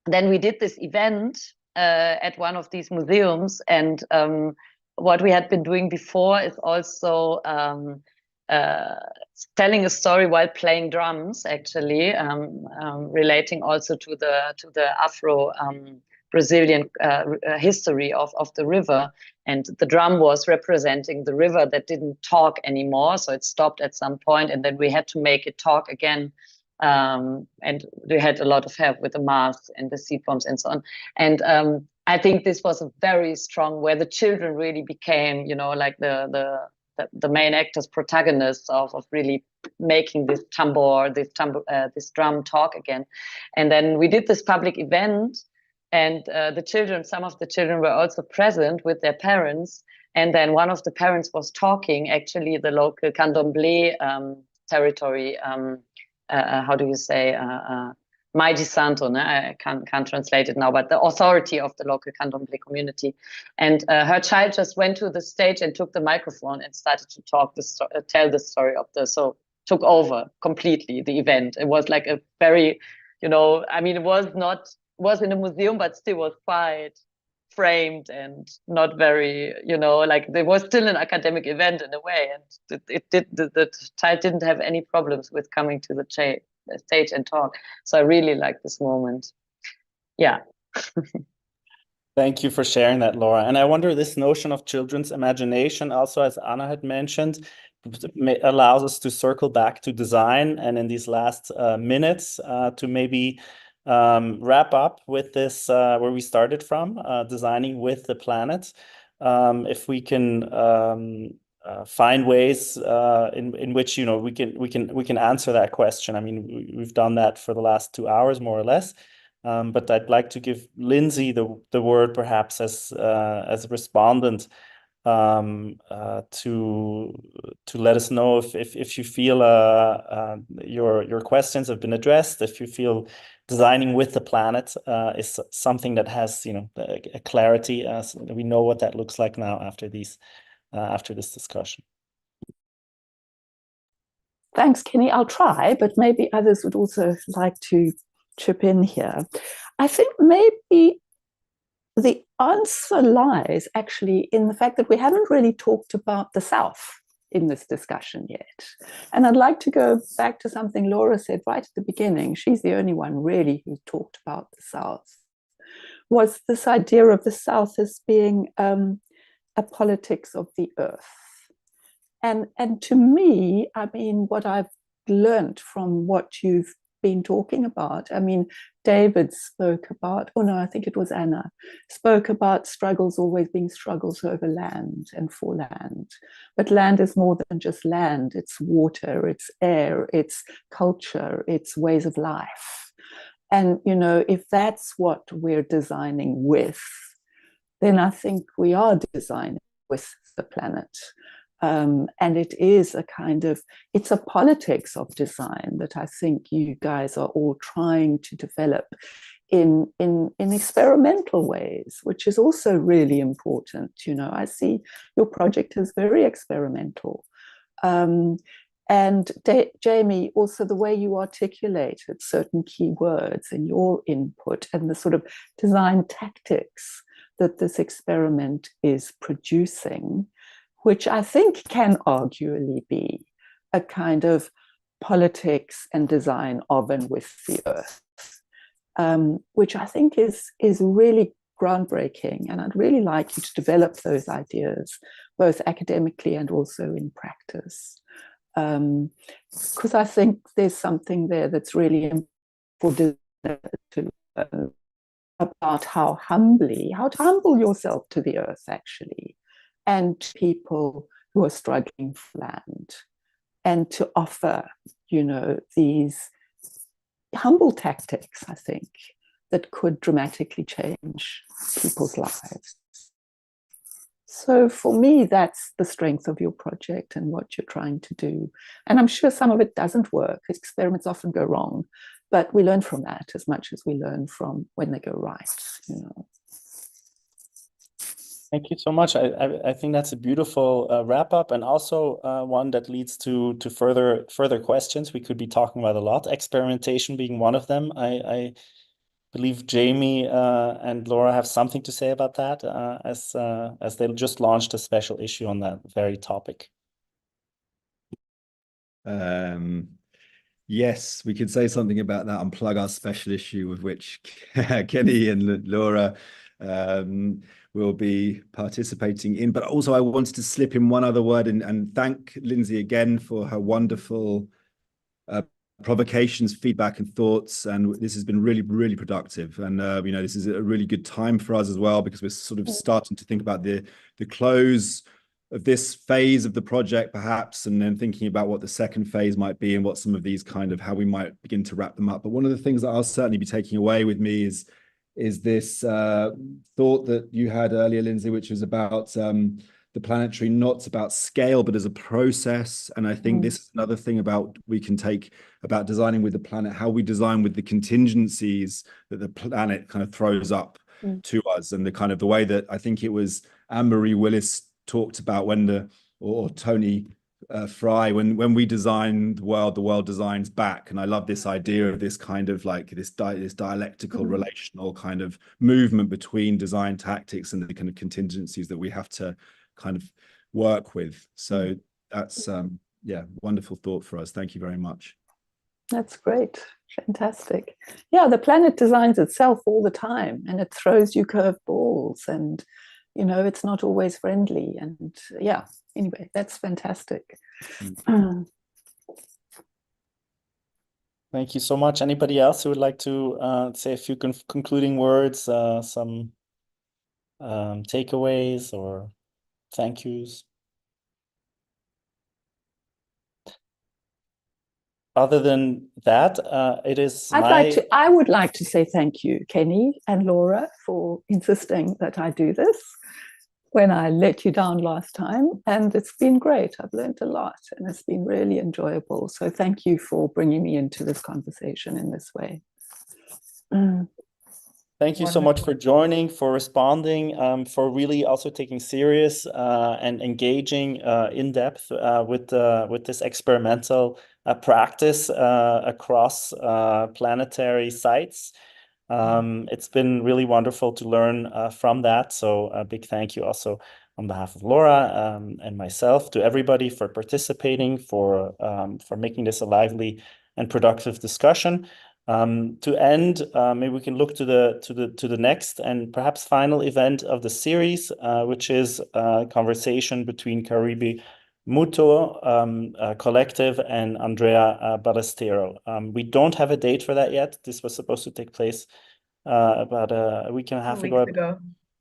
then we did this event at one of these museums, and what we had been doing before is also telling a story while playing drums, actually, relating also to the Afro Brazilian history of the river. And the drum was representing the river that didn't talk anymore. So it stopped at some point, and then we had to make it talk again. And we had a lot of help with the masks and the seed bombs and so on. And I think this was a very strong, where the children really became, you know, like the main actors, protagonists of really making this tambor, this drum talk again. And then we did this public event. And the children, some of the children were also present with their parents. And then one of the parents was talking, actually, the local candomblé territory, how do you say, Maiji Santo, no? I can't translate it now, but the authority of the local candomblé community. And her child just went to the stage and took the microphone and started to tell the story of so took over completely the event. It was like a very, I mean, it was in a museum, but still was quite framed and not very, like there was still an academic event in a way, and the child didn't have any problems with coming to the stage and talk. So I really like this moment. Yeah. Thank you for sharing that, Laura. And I wonder, this notion of children's imagination also, as Anna had mentioned, allows us to circle back to design, and in these last minutes to maybe wrap up with this where we started from, designing with the planet. If we can find ways in which we can answer that question. I mean, we've done that for the last 2 hours, more or less. But I'd like to give Lindsay the word, perhaps as a respondent, to let us know if you feel your questions have been addressed, if you feel designing with the planet is something that has a clarity. So we know what that looks like now after this discussion. Thanks, Kenny. I'll try, but maybe others would also like to chip in here. I think maybe the answer lies actually in the fact that we haven't really talked about the South in this discussion yet. And I'd like to go back to something Laura said right at the beginning. She's the only one really who talked about the South, was this idea of the South as being a politics of the earth. And to me, I mean, what I've learned from what you've been talking about, I mean, David spoke about, I think it was Anna, spoke about struggles always being struggles over land and for land. But land is more than just land. It's water, it's air, it's culture, it's ways of life. And, if that's what we're designing with, then I think we are designing with the planet. And it is it's a politics of design that I think you guys are all trying to develop in experimental ways, which is also really important. I see your project as very experimental. And Jamie, also the way you articulated certain key words in your input and the sort of design tactics that this experiment is producing, which I think can arguably be a kind of politics and design of and with the earth, which I think is really groundbreaking. And I'd really like you to develop those ideas, both academically and also in practice. Because I think there's something there that's really important to learn about how to humble yourself to the earth, actually, and people who are struggling for land, and to offer, these humble tactics, I think, that could dramatically change people's lives. So for me, that's the strength of your project and what you're trying to do. And I'm sure some of it doesn't work. Experiments often go wrong, but we learn from that as much as we learn from when they go right, Thank you so much. I think that's a beautiful wrap up, and also one that leads to further questions we could be talking about a lot. Experimentation being one of them. I believe Jamie and Laura have something to say about that, as they just launched a special issue on that very topic. Yes, we could say something about that and plug our special issue, with which Kenny and Laura will be participating in. But also I wanted to slip in one other word and thank Lindsay again for her wonderful provocations, feedback and thoughts. And this has been really, really productive. And, this is a really good time for us as well, because we're sort of starting to think about the close of this phase of the project, perhaps, and then thinking about what the second phase might be and what some of these how we might begin to wrap them up. But one of the things that I'll certainly be taking away with me is this thought that you had earlier, Lindsay, which was about the the planetary not about scale, but as a process. And I think this is another thing about we can take about designing with the planet, how we design with the contingencies that the planet kind of throws up to us, and the kind of the way that I think it was Anne-Marie Willis talked about or Tony Fry, when we design the world designs back. And I love this idea of this kind of like this dialectical relational kind of movement between design tactics and the kind of contingencies that we have to kind of work with. So that's yeah, wonderful thought for us. Thank you very much. That's great. Fantastic. Yeah, the planet designs itself all the time, and it throws you curveballs, and you know, it's not always friendly. And yeah, anyway, that's fantastic. Thank you so much. Anybody else who would like to say a few concluding words, some takeaways or thank yous? Other than that, it is I would like to say thank you, Kenny and Laura, for insisting that I do this when I let you down last time. And it's been great. I've learned a lot, and it's been really enjoyable. So thank you for bringing me into this conversation in this way. Thank you so much for joining, for responding, for really also taking serious and engaging in depth with this experimental practice across planetary sites. It's been really wonderful to learn from that. So a big thank you also on behalf of Laura and myself to everybody for participating, for making this a lively and productive discussion. To end, maybe we can look to the next and perhaps final event of the series, which is a conversation between Caribe Muto Collective and Andrea Ballestero. We don't have a date for that yet. This was supposed to take place about a week and a half ago.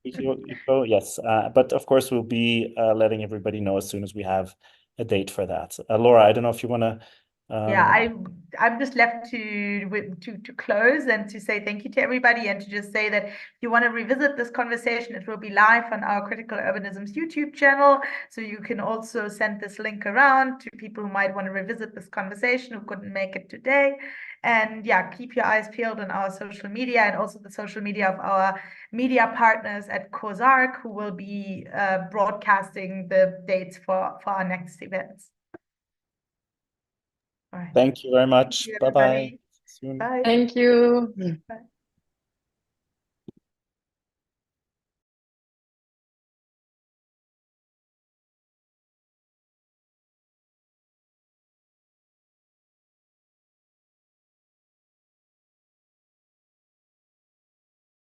Yes, but of course we'll be letting everybody know as soon as we have a date for that. Laura, I don't know if you want to. Yeah, I'm just left to close and to say thank you to everybody, and to just say that if you want to revisit this conversation, it will be live on our Critical Urbanism's YouTube channel. So you can also send this link around to people who might want to revisit this conversation who couldn't make it today. And yeah, keep your eyes peeled on our social media, and also the social media of our media partners at COSARC, who will be broadcasting the dates for our next events. All right. Thank you very much. Bye-bye. Bye. Thank you. Bye.